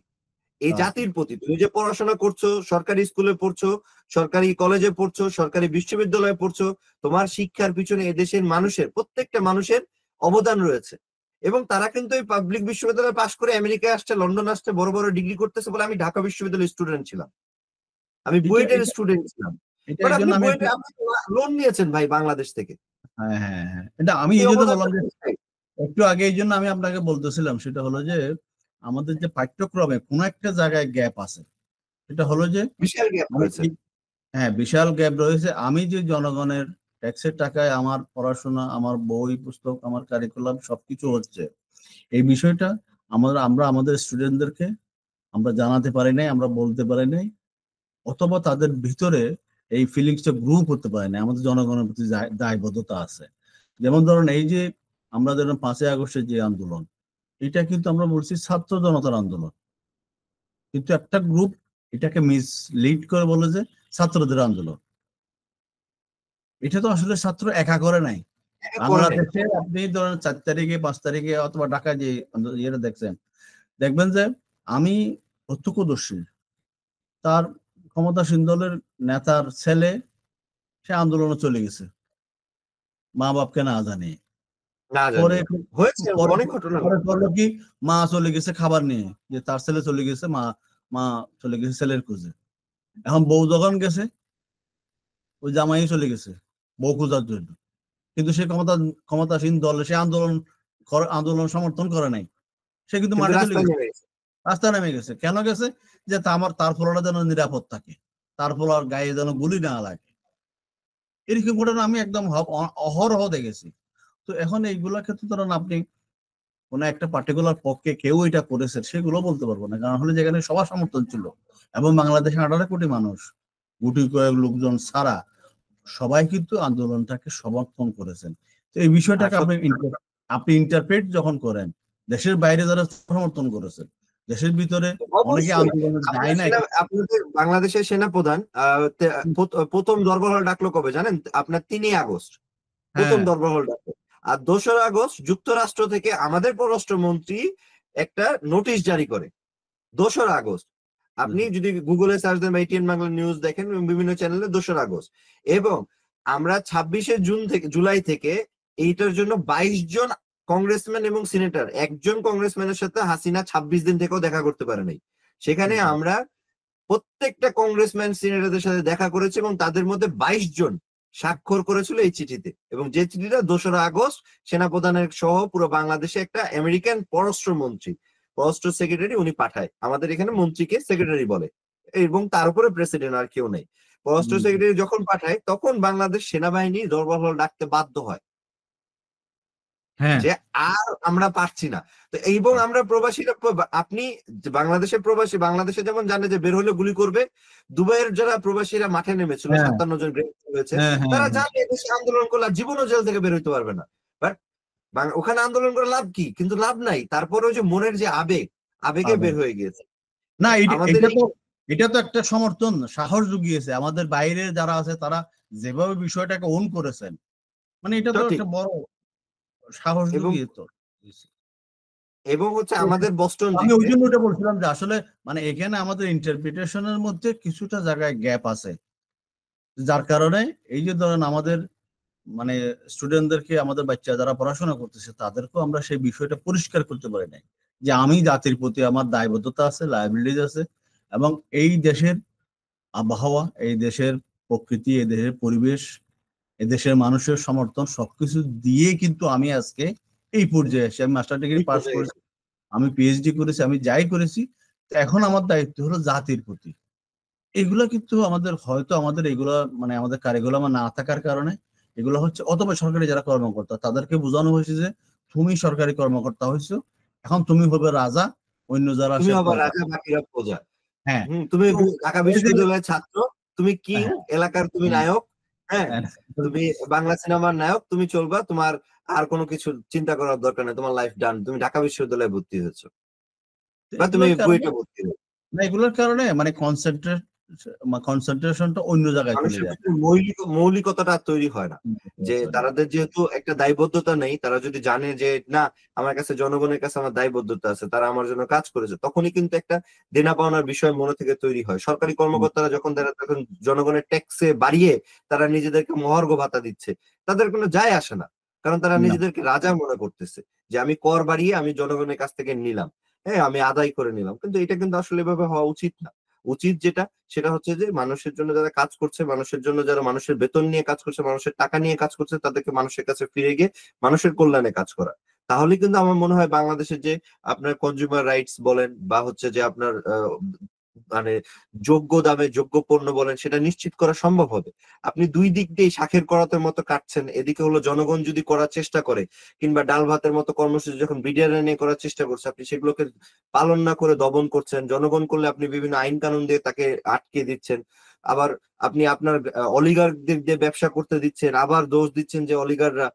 Speaker 1: এই
Speaker 2: তার
Speaker 1: জাতির প্রতি। তুমি যে পড়াশোনা করছো, সরকারি স্কুলে পড়ছো, সরকারি কলেজে পড়ছো, সরকারি বিশ্ববিদ্যালয়ে পড়ছো, তোমার শিক্ষার পিছনে এদেশের মানুষের, প্রত্যেকটা মানুষের অবদান রয়েছে। এবং তারা কিন্তু এই পাবলিক বিশ্ববিদ্যালয়ে পাশ করে আমেরিকায় আসছে, লন্ডন আসছে, বড় বড় ডিগ্রি করতেছে বলে। আমি ঢাকা বিশ্ববিদ্যালয়ের স্টুডেন্ট ছিলাম, আমি
Speaker 2: এটা
Speaker 1: বুয়েটের
Speaker 2: এটা
Speaker 1: স্টুডেন্ট ছিলাম,
Speaker 2: এটা
Speaker 1: বাট
Speaker 2: এই
Speaker 1: আপনি
Speaker 2: জন্য আমি
Speaker 1: বুয়েটে আপনি লোন নিয়েছেন ভাই বাংলাদেশ থেকে,
Speaker 2: হ্যাঁ, হ্যাঁ, হ্যাঁ, এটা আমি
Speaker 1: এই
Speaker 2: এই জন্য
Speaker 1: অবদানটা
Speaker 2: বললাম যে
Speaker 1: কোথায়?
Speaker 2: একটু আগে এই জন্য আমি আপনাকে বলতেছিলাম, সেটা হলো যে আমাদের যে পাঠ্যক্রমে কোনো একটা জায়গায় গ্যাপ আছে। সেটা হলো যে
Speaker 1: বিশাল গ্যাপ
Speaker 2: মানে
Speaker 1: রয়েছে।
Speaker 2: হ্যাঁ, বিশাল গ্যাপ রয়েছে। আমি যে জনগণের ট্যাক্সের টাকায় আমার পড়াশোনা, আমার বই পুস্তক, আমার কারিকুলাম সবকিছু হচ্ছে, এই বিষয়টা আমরা আমাদের স্টুডেন্টদেরকে আমরা জানাতে পারি নাই, আমরা বলতে পারি নাই, অথবা তাদের ভিতরে এই ফিলিংসটা গ্রুপ হতে পারে না। আমাদের জনগণের প্রতি দায়বদ্ধতা আছে। যেমন ধরুন এই যে আমরা ধরুন 5ই আগস্টের যে আন্দোলন, এটা কিন্তু আমরা বলছি ছাত্র জনতার আন্দোলন, কিন্তু একটা গ্রুপ এটাকে মিসলিড করে বলে যে ছাত্রদের আন্দোলন। এটা তো আসলে ছাত্র একা করে নাই।
Speaker 1: এটা করে নাই।
Speaker 2: বাংলাদেশে আপনি ধরেন 4 তারিখে 5 তারিখে অথবা ঢাকায় যে ইয়েটা দেখছেন, দেখবেন যে আমি প্রত্যক্ষদর্শী, তার ক্ষমতাসীন দলের নেতার ছেলে সে আন্দোলনে চলে গেছে মা বাপকে না জানিয়ে।
Speaker 1: না
Speaker 2: পরে
Speaker 1: জানিয়ে হয়েছে,
Speaker 2: পরে
Speaker 1: অনেক ঘটনা
Speaker 2: পরে
Speaker 1: ঘটে।
Speaker 2: করলো কি, মা চলে গেছে খাবার নিয়ে, যে তার ছেলে চলে গেছে, মা মা চলে গেছে ছেলের খোঁজে। এখন বউ যখন গেছে, ওই জামাই চলে গেছে বউ খোঁজার জন্য, কিন্তু সে ক্ষমতাসীন দল সে আন্দোলন সমর্থন করে নাই, সে কিন্তু
Speaker 1: কিন্তু
Speaker 2: মাঠে চলে
Speaker 1: রাস্তায়
Speaker 2: গেছে,
Speaker 1: নেমে গেছে।
Speaker 2: রাস্তায় নেমে গেছে। কেন গেছে? যে তার ফলটা যেন নিরাপদ থাকে, তার ফলার গায়ে যেন গুলি না লাগে। এরকম ঘটনা আমি একদম অহরহ দেখেছি। তো এখন এইগুলা ক্ষেত্রে ধরেন আপনি কোন একটা পার্টিকুলার পক্ষে কেউ এটা করেছে সেগুলো বলতে পারবো না, কারণ হলে যেখানে সবার সমর্থন ছিল, এবং বাংলাদেশে 18 কোটি মানুষ, গুটি কয়েক লোকজন ছাড়া সবাই কিন্তু আন্দোলনটাকে সমর্থন করেছেন। তো এই
Speaker 1: আর
Speaker 2: বিষয়টাকে
Speaker 1: সত্যি কথা,
Speaker 2: আপনি ইন্টারপ্রেট যখন করেন, দেশের বাইরে যারা সমর্থন করেছেন, দেশের ভিতরে অনেকে
Speaker 1: অবশ্যই
Speaker 2: আন্দোলনে
Speaker 1: আপনার
Speaker 2: যায় নাই।
Speaker 1: আপনাদের বাংলাদেশের সেনাপ্রধান প্রথম দরবার ডাকলো কবে জানেন? আপনার 3ই আগস্ট প্রথম
Speaker 2: হ্যাঁ,
Speaker 1: দরবার ডাকলো। আর 2রা আগস্ট যুক্তরাষ্ট্র থেকে আমাদের পররাষ্ট্রমন্ত্রী একটা নোটিশ জারি করে। 2রা আগস্ট আপনি যদি গুগলে সার্চ দেন বা এটিএন বাংলা নিউজ দেখেন এবং বিভিন্ন চ্যানেলে, 2রা আগস্ট। এবং আমরা 26শে জুলাই থেকে এইটার জন্য 22 জন কংগ্রেসম্যান এবং সিনেটর, একজন কংগ্রেসম্যানের সাথে হাসিনা 26 দিন থেকেও দেখা করতে পারে নাই। সেখানে আমরা প্রত্যেকটা কংগ্রেসম্যান সিনেটরদের সাথে দেখা করেছি, এবং তাদের মধ্যে 22 জন স্বাক্ষর করেছিল এই চিঠিতে, এবং যে চিঠিটা 2রা আগস্ট সেনাপ্রধানের সহ পুরো বাংলাদেশে একটা আমেরিকান পররাষ্ট্রমন্ত্রী, পররাষ্ট্র সেক্রেটারি উনি পাঠায়, আমাদের এখানে মন্ত্রীকে সেক্রেটারি বলে, এবং তার উপরে প্রেসিডেন্ট, আর কেউ নেই। পররাষ্ট্র সেক্রেটারি যখন পাঠায় তখন বাংলাদেশ সেনাবাহিনী দরবার হল ডাকতে বাধ্য হয়।
Speaker 2: হ্যাঁ
Speaker 1: যে আর আমরা পারছি না। তো এবং আমরা প্রবাসীরা, আপনি বাংলাদেশের প্রবাসী, বাংলাদেশে যেমন জানে যে বের হলে গুলি করবে, দুবাইয়ের যারা প্রবাসীরা মাঠে নেমেছিল,
Speaker 2: হ্যাঁ
Speaker 1: 57 জন গ্রেপ্তার হয়েছে,
Speaker 2: হ্যাঁ হ্যাঁ
Speaker 1: তারা
Speaker 2: হ্যাঁ
Speaker 1: জানে দেশে আন্দোলন করলে আর জীবনও জেল থেকে বের হইতে পারবে না। বাট ওখানে আন্দোলন করে লাভ কি? কিন্তু লাভ নাই। তারপরে ওই যে মনের যে আবেগ, আবেগে
Speaker 2: পাবে
Speaker 1: বের হয়ে গিয়েছে।
Speaker 2: না।
Speaker 1: আমাদের
Speaker 2: এটা
Speaker 1: এই
Speaker 2: তো এটা তো একটা সমর্থন, সাহস জুগিয়েছে আমাদের বাইরে যারা আছে তারা যেভাবে বিষয়টাকে ওন করেছেন, মানে এটা তো
Speaker 1: সঠিক।
Speaker 2: একটা বড় সাহস
Speaker 1: এবং
Speaker 2: জুগিয়ে তো।
Speaker 1: এবং হচ্ছে আমাদের বস্টন
Speaker 2: আমি ওই
Speaker 1: লিগে,
Speaker 2: জন্য ওটা বলছিলাম যে আসলে মানে এখানে আমাদের ইন্টারপ্রিটেশনের মধ্যে কিছুটা জায়গায় গ্যাপ আছে, যার কারণে এই যে ধরেন আমাদের মানে স্টুডেন্টদেরকে, আমাদের বাচ্চা যারা পড়াশোনা করতেছে তাদেরকেও আমরা সেই বিষয়টা পরিষ্কার করতে পারি নাই যে আমি জাতির প্রতি আমার দায়বদ্ধতা আছে, লায়াবিলিটিস আছে, এবং এই দেশের আবহাওয়া, এই দেশের প্রকৃতি, এই দেশের পরিবেশ, এই দেশের মানুষের সমর্থন সবকিছু দিয়ে কিন্তু আমি আজকে এই পর্যায়ে আসি। আমি মাস্টার ডিগ্রি পাস করেছি, আমি পিএইচডি করেছি, আমি যাই করেছি। তো এখন আমার দায়িত্ব হলো জাতির প্রতি। এগুলা কিন্তু আমাদের হয়তো আমাদের এগুলা মানে আমাদের কারিকুলামে না থাকার কারণে এগুলো হচ্ছে, অথবা সরকারি যারা কর্মকর্তা তাদেরকে বোঝানো হয়েছে যে তুমি সরকারি কর্মকর্তা হয়েছো, এখন তুমি হবে রাজা, অন্য যারা
Speaker 1: তুমি
Speaker 2: সে
Speaker 1: আবার
Speaker 2: প্রজা।
Speaker 1: রাজা বাকিরা প্রজা।
Speaker 2: হ্যাঁ।
Speaker 1: তুমি
Speaker 2: তো
Speaker 1: ঢাকা
Speaker 2: এই যে
Speaker 1: বিশ্ববিদ্যালয়ের ছাত্র, তুমি কিং,
Speaker 2: হ্যাঁ
Speaker 1: এলাকার তুমি
Speaker 2: হ্যাঁ
Speaker 1: নায়ক। হ্যাঁ,
Speaker 2: হ্যাঁ
Speaker 1: তুমি বাংলা সিনেমার নায়ক, তুমি চলবা, তোমার আর কোনো কিছু চিন্তা করার দরকার নেই, তোমার লাইফ ডান, তুমি ঢাকা বিশ্ববিদ্যালয়ে ভর্তি হয়েছো
Speaker 2: তো
Speaker 1: বা তুমি
Speaker 2: এগুলোর কারণে,
Speaker 1: বুয়েটে ভর্তি হয়েছো।
Speaker 2: না এগুলোর কারণে মানে কনসেন্ট্রেশনটা অন্য জায়গায় চলে
Speaker 1: মানুষের
Speaker 2: যায়।
Speaker 1: ভিতরে মৌলিকতাটা আর তৈরি হয় না। যে তাদের যেহেতু একটা দায়বদ্ধতা নেই, তারা যদি জানে যে না, আমার কাছে জনগণের কাছে আমার দায়বদ্ধতা আছে, তারা আমার জন্য কাজ করেছে, তখনই কিন্তু একটা দেনা পাওনার বিষয় মনে থেকে তৈরি হয়। সরকারি কর্মকর্তারা যখন তারা তখন জনগণের ট্যাক্সে বাড়িয়ে তারা নিজেদেরকে মহার্ঘ ভাতা দিচ্ছে, তাদের কোনো যায় আসে না। কারণ তারা
Speaker 2: না
Speaker 1: নিজেদেরকে রাজা মনে করতেছে যে আমি কর বাড়িয়ে আমি জনগণের কাছ থেকে নিলাম, হ্যাঁ আমি আদায় করে নিলাম। কিন্তু এটা কিন্তু আসলে এভাবে হওয়া উচিত না। উচিত যেটা, সেটা হচ্ছে যে মানুষের জন্য যারা কাজ করছে, মানুষের জন্য যারা মানুষের বেতন নিয়ে কাজ করছে, মানুষের টাকা নিয়ে কাজ করছে, তাদেরকে মানুষের কাছে ফিরে গিয়ে মানুষের কল্যাণে কাজ করা। তাহলে কিন্তু আমার মনে হয় বাংলাদেশের যে আপনার কনজিউমার রাইটস বলেন বা হচ্ছে যে আপনার মানে যোগ্য দামে যোগ্য পণ্য বলেন, সেটা নিশ্চিত করা সম্ভব হবে। আপনি দুই দিক দিয়ে শাখের করাতের মতো কাটছেন। এদিকে হলো জনগণ যদি করার চেষ্টা করে, কিংবা ডাল ভাতের মতো কর্মসূচি যখন বিডিআর নিয়ে করার চেষ্টা করছে, আপনি সেগুলোকে পালন না করে দমন করছেন। জনগণ করলে আপনি বিভিন্ন আইন কানুন দিয়ে তাকে আটকে দিচ্ছেন। আবার আপনি আপনার অলিগারদের দিয়ে ব্যবসা করতে দিচ্ছেন, আবার দোষ দিচ্ছেন যে অলিগাররা।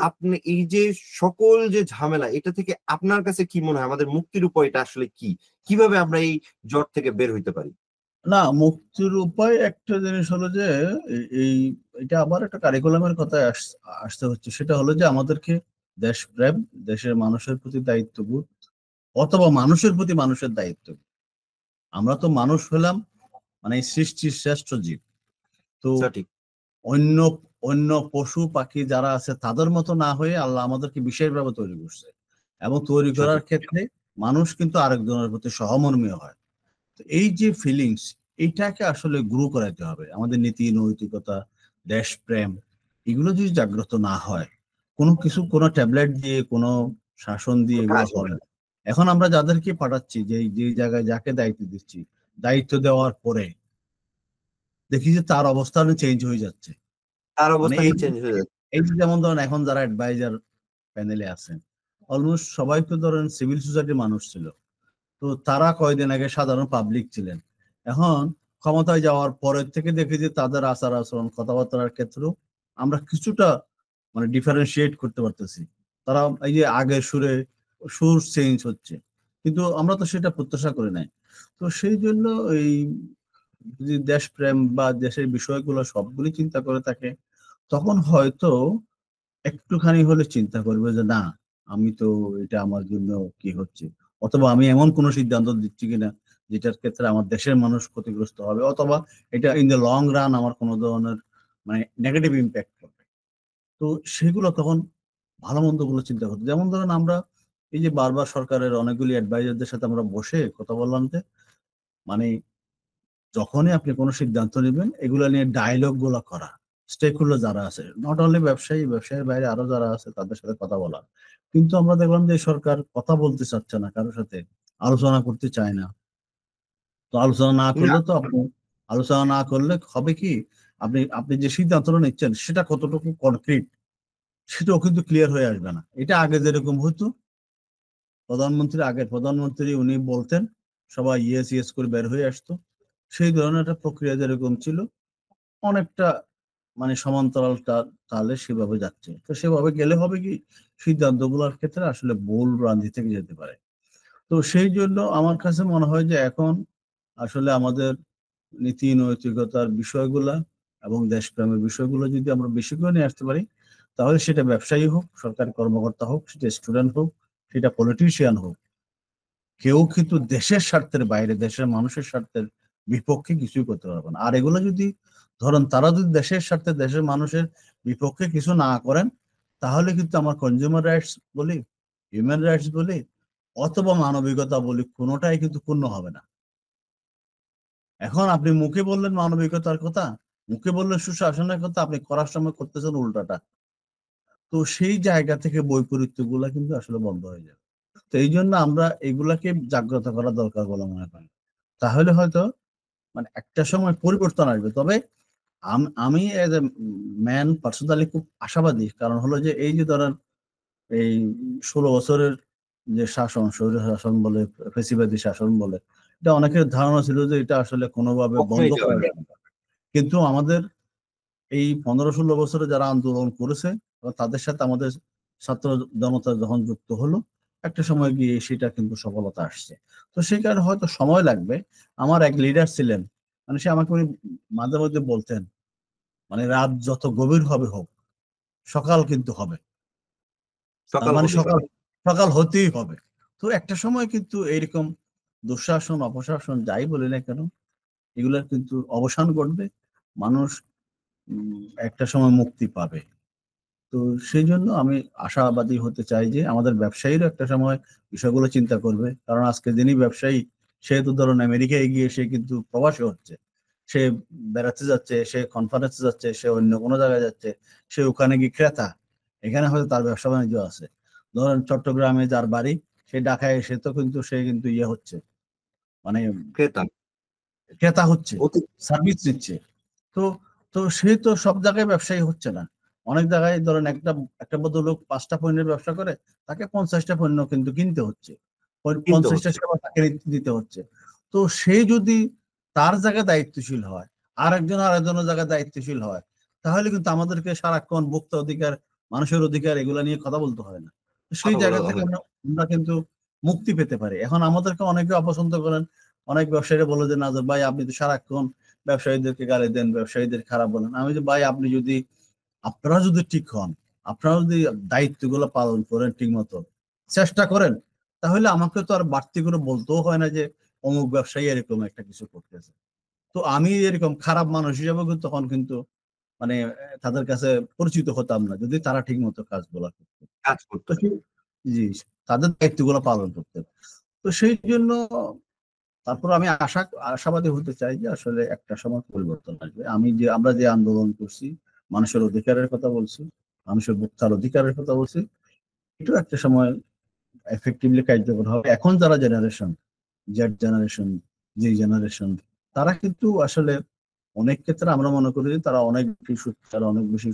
Speaker 1: আপনি এই যে সকল যে ঝামেলা, এটা থেকে আপনার কাছে কি মনে হয় আমাদের মুক্তির উপায়টা আসলে কি? কিভাবে আমরা এই জট থেকে বের হইতে পারি?
Speaker 2: না, মুক্তির উপায় একটা জিনিস হলো যে এই এটা আবার একটা কারিকুলামের কথায় আসতে হচ্ছে, সেটা হলো যে আমাদেরকে দেশপ্রেম, দেশের মানুষের প্রতি দায়িত্ববোধ, অথবা মানুষের প্রতি মানুষের দায়িত্ববোধ। আমরা তো মানুষ হলাম মানে সৃষ্টির শ্রেষ্ঠ জীব। তো
Speaker 1: সঠিক।
Speaker 2: অন্য অন্য পশু পাখি যারা আছে তাদের মতো না হয়ে আল্লাহ আমাদেরকে বিশেষভাবে তৈরি করছে, এবং তৈরি করার
Speaker 1: সঠিক।
Speaker 2: ক্ষেত্রে মানুষ কিন্তু আরেকজনের প্রতি সহমর্মী হয়। তো এই যে ফিলিংস, এইটাকে আসলে গ্রো করাইতে হবে। আমাদের নীতি নৈতিকতা, দেশপ্রেম, এগুলো যদি জাগ্রত না হয়, কোনো কিছু কোনো ট্যাবলেট দিয়ে কোনো শাসন দিয়ে এগুলো
Speaker 1: কাজ হবে
Speaker 2: হবে
Speaker 1: না।
Speaker 2: না। এখন আমরা যাদেরকে পাঠাচ্ছি, যে যে জায়গায় যাকে দায়িত্ব দিচ্ছি, দায়িত্ব দেওয়ার পরে দেখি যে তার অবস্থান চেঞ্জ হয়ে যাচ্ছে।
Speaker 1: তার
Speaker 2: মানে
Speaker 1: অবস্থানই চেঞ্জ হয়ে যাচ্ছে।
Speaker 2: এই যে যেমন ধরেন এখন যারা অ্যাডভাইজার প্যানেলে আছেন, অলমোস্ট সবাই তো ধরেন সিভিল সোসাইটির মানুষ ছিল। তো তারা কয়দিন আগে সাধারণ পাবলিক ছিলেন। এখন ক্ষমতায় যাওয়ার পরের থেকে দেখি যে তাদের আচার আচরণ, কথাবার্তার ক্ষেত্রেও আমরা কিছুটা মানে ডিফারেন্সিয়েট করতে পারতেছি। তারা এই যে আগের সুর চেঞ্জ হচ্ছে, কিন্তু আমরা তো সেটা প্রত্যাশা করি নাই। তো সেই জন্য এই যদি দেশপ্রেম বা দেশের বিষয়গুলো সবগুলি চিন্তা করে থাকে, তখন হয়তো একটুখানি হলে চিন্তা করবে যে না, আমি তো এটা আমার জন্য কি হচ্ছে, অথবা আমি এমন কোন সিদ্ধান্ত দিচ্ছি কিনা যেটার ক্ষেত্রে আমার দেশের মানুষ ক্ষতিগ্রস্ত হবে, অথবা এটা ইন দ্য লং রান আমার কোনো ধরনের মানে নেগেটিভ ইম্প্যাক্ট করবে। তো সেগুলো তখন ভালো মন্দ গুলো চিন্তা করতে, যেমন ধরেন আমরা এই যে বারবার সরকারের অনেকগুলি অ্যাডভাইজারদের সাথে আমরা বসে কথা বললাম যে মানে যখনই আপনি কোনো সিদ্ধান্ত নেবেন এগুলো নিয়ে ডায়লগ গুলো করা, স্টেক হোল্ডার যারা আছে, নট অনলি ব্যবসায়ী, ব্যবসায়ীর বাইরে আরো যারা আছে তাদের সাথে কথা বলা। কিন্তু আমরা দেখলাম যে সরকার কথা বলতে চাচ্ছে না, কারোর সাথে আলোচনা করতে চায় না। তো আলোচনা না
Speaker 1: না,
Speaker 2: করলে তো আপনি, আলোচনা না করলে হবে কি, আপনি আপনি যে সিদ্ধান্তটা নিচ্ছেন সেটা কতটুকু কনক্রিট, সেটাও কিন্তু ক্লিয়ার হয়ে আসবে না। এটা আগে যেরকম হতো, আগের প্রধানমন্ত্রী উনি বলতেন, সবাই ইয়েস ইয়েস করে বের হয়ে আসতো, সেই ধরনের একটা প্রক্রিয়া যেরকম ছিল, অনেকটা মানে সমান্তরাল তালে সেভাবে যাচ্ছে। তো সেভাবে গেলে হবে কি, সিদ্ধান্তগুলোর ক্ষেত্রে আসলে ভুল ভ্রান্তি থেকে যেতে পারে। তো সেই জন্য আমার কাছে মনে হয় যে এখন আসলে আমাদের নীতি নৈতিকতার বিষয়গুলা এবং দেশপ্রেমের বিষয়গুলো যদি আমরা বেশি করে নিয়ে আসতে পারি, তাহলে সেটা ব্যবসায়ী হোক, সরকারি কর্মকর্তা হোক, সেটা স্টুডেন্ট হোক, সেটা পলিটিশিয়ান হোক, কেউ কিন্তু দেশের স্বার্থের বাইরে, দেশের মানুষের স্বার্থের বিপক্ষে কিছুই করতে পারবে না। আর এগুলো যদি ধরেন তারা যদি দেশের স্বার্থে, দেশের মানুষের বিপক্ষে কিছু না করেন, তাহলে কিন্তু আমার কনজিউমার রাইটস বলি, হিউম্যান রাইটস বলি, অথবা মানবিকতা বলি, কোনোটাই কিন্তু পূর্ণ হবে না। এখন আপনি মুখে বললেন মানবিকতার কথা, মুখে বললেন সুশাসনের কথা, আপনি করার সময় করতেছেন উল্টাটা। তো সেই জায়গা থেকে বৈপরীত্য গুলা কিন্তু আসলে বন্ধ হয়ে যাবে। তো এই জন্য আমরা এগুলাকে জাগ্রত করা দরকার বলে মনে করি। তাহলে হয়তো মানে একটা সময় পরিবর্তন আসবে। তবে আমি এজ এ ম্যান পার্সোনালি খুব আশাবাদী। কারণ হলো যে এই যে ধরেন এই ১৬ বছরের যে শাসন, স্বৈর শাসন বলে, ফ্যাসিবাদী শাসন বলে, এটা অনেকের ধারণা ছিল যে এটা আসলে কোনোভাবে বন্ধ
Speaker 1: কখনোই যাবে
Speaker 2: করা
Speaker 1: না।
Speaker 2: যাবে না। কিন্তু আমাদের এই ১৫-১৬ বছরে যারা আন্দোলন করেছে, তাদের সাথে আমাদের ছাত্র জনতা যখন যুক্ত হলো, একটা সময় গিয়ে সেটা কিন্তু সফলতা আসছে। তো সেই কারণে হয়তো সময় লাগবে। আমার এক লিডার ছিলেন, মানে সে আমাকে উনি মাঝে মধ্যে বলতেন, মানে রাত যত গভীর হবে হোক, সকাল কিন্তু হবে। তার
Speaker 1: সকাল
Speaker 2: মানে
Speaker 1: হবেই।
Speaker 2: সকাল সকাল হতেই হবে। তো একটা সময় কিন্তু এইরকম দুঃশাসন, অপশাসন যাই বলি না কেন, এগুলার কিন্তু অবসান ঘটবে। মানুষ একটা সময় মুক্তি পাবে। তো সেই জন্য আমি আশাবাদী হতে চাই যে আমাদের ব্যবসায়ীরা একটা সময় বিষয়গুলো চিন্তা করবে। কারণ আজকে যিনি ব্যবসায়ী, সে তো ধরুন আমেরিকায় গিয়ে সে কিন্তু প্রবাসী হচ্ছে, সে বেড়াতে যাচ্ছে, সে কনফারেন্সে যাচ্ছে, সে অন্য কোনো জায়গায় যাচ্ছে, সে ওখানে গিয়ে ক্রেতা, এখানে হয়তো তার ব্যবসা বাণিজ্য আছে। ধরেন চট্টগ্রামে যার বাড়ি, সে ঢাকায় এসে তো কিন্তু সে কিন্তু ইয়ে হচ্ছে, মানে
Speaker 1: ক্রেতা।
Speaker 2: ক্রেতা হচ্ছে,
Speaker 1: অতি-
Speaker 2: সার্ভিস দিচ্ছে। তো তো সে তো সব জায়গায় ব্যবসায়ী হচ্ছে না। অনেক জায়গায় ধরেন একটা একটা ভদ্রলোক ৫টা পণ্যের ব্যবসা করে, তাকে ৫০টা পণ্য কিন্তু কিনতে হচ্ছে,
Speaker 1: কিনতে
Speaker 2: ৫০টা
Speaker 1: হচ্ছে।
Speaker 2: সেবা তাকে দিতে হচ্ছে। তো সে যদি তার জায়গায় দায়িত্বশীল হয়, আরেকজনের জায়গায় দায়িত্বশীল হয়, তাহলে কিন্তু আমাদেরকে সারাক্ষণ ভোক্তা অধিকার, মানুষের অধিকার এগুলা নিয়ে কথা বলতে হয় না। সেই
Speaker 1: কথা বলা
Speaker 2: জায়গা থেকে
Speaker 1: হয়।
Speaker 2: আমরা কিন্তু মুক্তি পেতে পারি। এখন আমাদেরকে অনেকে অপছন্দ করেন, অনেক ব্যবসায়ীরা বলে যে নাজর ভাই আপনি তো সারাক্ষণ ব্যবসায়ীদেরকে গালি দেন, ব্যবসায়ীদের খারাপ বলেন। আমি যে ভাই আপনি যদি, আপনারা যদি ঠিক হন, আপনারা যদি দায়িত্বগুলো পালন করেন ঠিক মতো, চেষ্টা করেন, তাহলে আমাকে তো আর বাড়তি করে বলতেও হয় না যে অমুক ব্যবসায়ী এরকম একটা কিছু করতেছে। তো আমি এরকম খারাপ মানুষ হিসেবে কিন্তু তখন কিন্তু মানে তাদের কাছে পরিচিত হতাম না, যদি তারা ঠিক মতো কাজগুলো করতো।
Speaker 1: কাজ
Speaker 2: তো
Speaker 1: করতো।
Speaker 2: জি, তাদের দায়িত্বগুলো পালন করতে। তো সেই জন্য তারপর আমি আশাবাদী হতে চাই যে আসলে একটা সময় পরিবর্তন আসবে। আমরা যে আন্দোলন করছি, মানুষের অধিকারের কথা বলছি, মানুষের ভোক্তার অধিকারের কথা বলছি, এটাও একটা সময় এফেক্টিভলি কার্যকর হবে। এখন যারা জেনারেশন, জেড জেনারেশন, যে জেনারেশন, তারা কিন্তু আসলে অনেক ক্ষেত্রে আমরা মনে করি যে তারা অনেক বেশি সোচ্চার, অনেক বেশি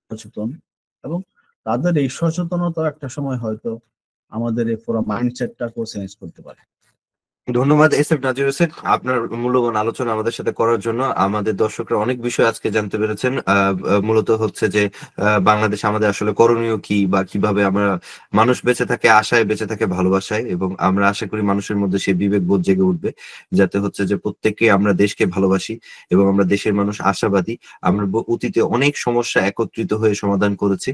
Speaker 2: সচেতন, এবং তাদের এই সচেতনতা একটা সময় হয়তো আমাদের এই পুরো মাইন্ডসেটটাকেও চেঞ্জ করতে পারে।
Speaker 1: ধন্যবাদ এস এফ নাজির হোসেন, আপনার মূল্যবান আলোচনা আমাদের সাথে করার জন্য। আমাদের দর্শকরা অনেক বিষয় আজকে জানতে পেরেছেন। মূলত হচ্ছে যে বাংলাদেশ আমাদের আসলে করণীয় কি, বা কিভাবে আমরা, মানুষ বেঁচে থাকে আশায়, বেঁচে থাকে ভালোবাসায়, এবং আমরা আশা করি মানুষের মধ্যে সেই বিবেক বোধ জেগে উঠবে, যাতে হচ্ছে যে প্রত্যেককে আমরা দেশকে ভালোবাসি এবং আমরা দেশের মানুষ আশাবাদী। আমরা অতীতে অনেক সমস্যা একত্রিত হয়ে সমাধান করেছি।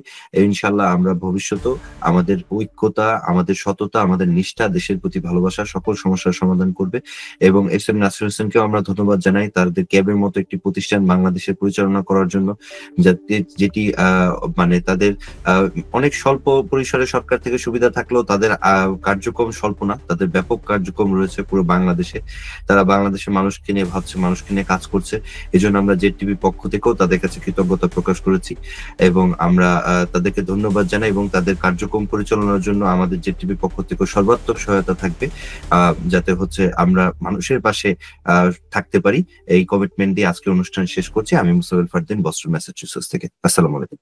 Speaker 1: ইনশাল্লাহ আমরা ভবিষ্যতেও আমাদের ঐক্যতা, আমাদের সততা, আমাদের নিষ্ঠা, দেশের প্রতি ভালোবাসা সকল সমস্যার সমাধান করবে। এবং এস এম নাসির হোসেনকেও আমরা ধন্যবাদ জানাই তাদের ক্যাবের মতো একটি প্রতিষ্ঠান বাংলাদেশে পরিচালনা করার জন্য, যাতে যেটি মানে তাদের আহ, অনেক স্বল্প পরিসরে সরকার থেকে সুবিধা থাকলেও তাদের কার্যক্রম স্বল্প না, তাদের ব্যাপক কার্যক্রম রয়েছে পুরো বাংলাদেশে। তারা বাংলাদেশের মানুষকে নিয়ে ভাবছে, মানুষকে নিয়ে কাজ করছে। এই জন্য আমরা জেড টিভির পক্ষ থেকেও তাদের কাছে কৃতজ্ঞতা প্রকাশ করেছি, এবং আমরা তাদেরকে ধন্যবাদ জানাই, এবং তাদের কার্যক্রম পরিচালনার জন্য আমাদের জেড টিভির পক্ষ থেকে সর্বাত্মক সহায়তা থাকবে, যাতে হচ্ছে আমরা মানুষের পাশে থাকতে পারি। এই কমিটমেন্ট দিয়ে আজকে অনুষ্ঠান শেষ করছি। আমি মুসাফির ফারদিন, বস্টন ম্যাসাচুসেটস থেকে। আসসালামু আলাইকুম।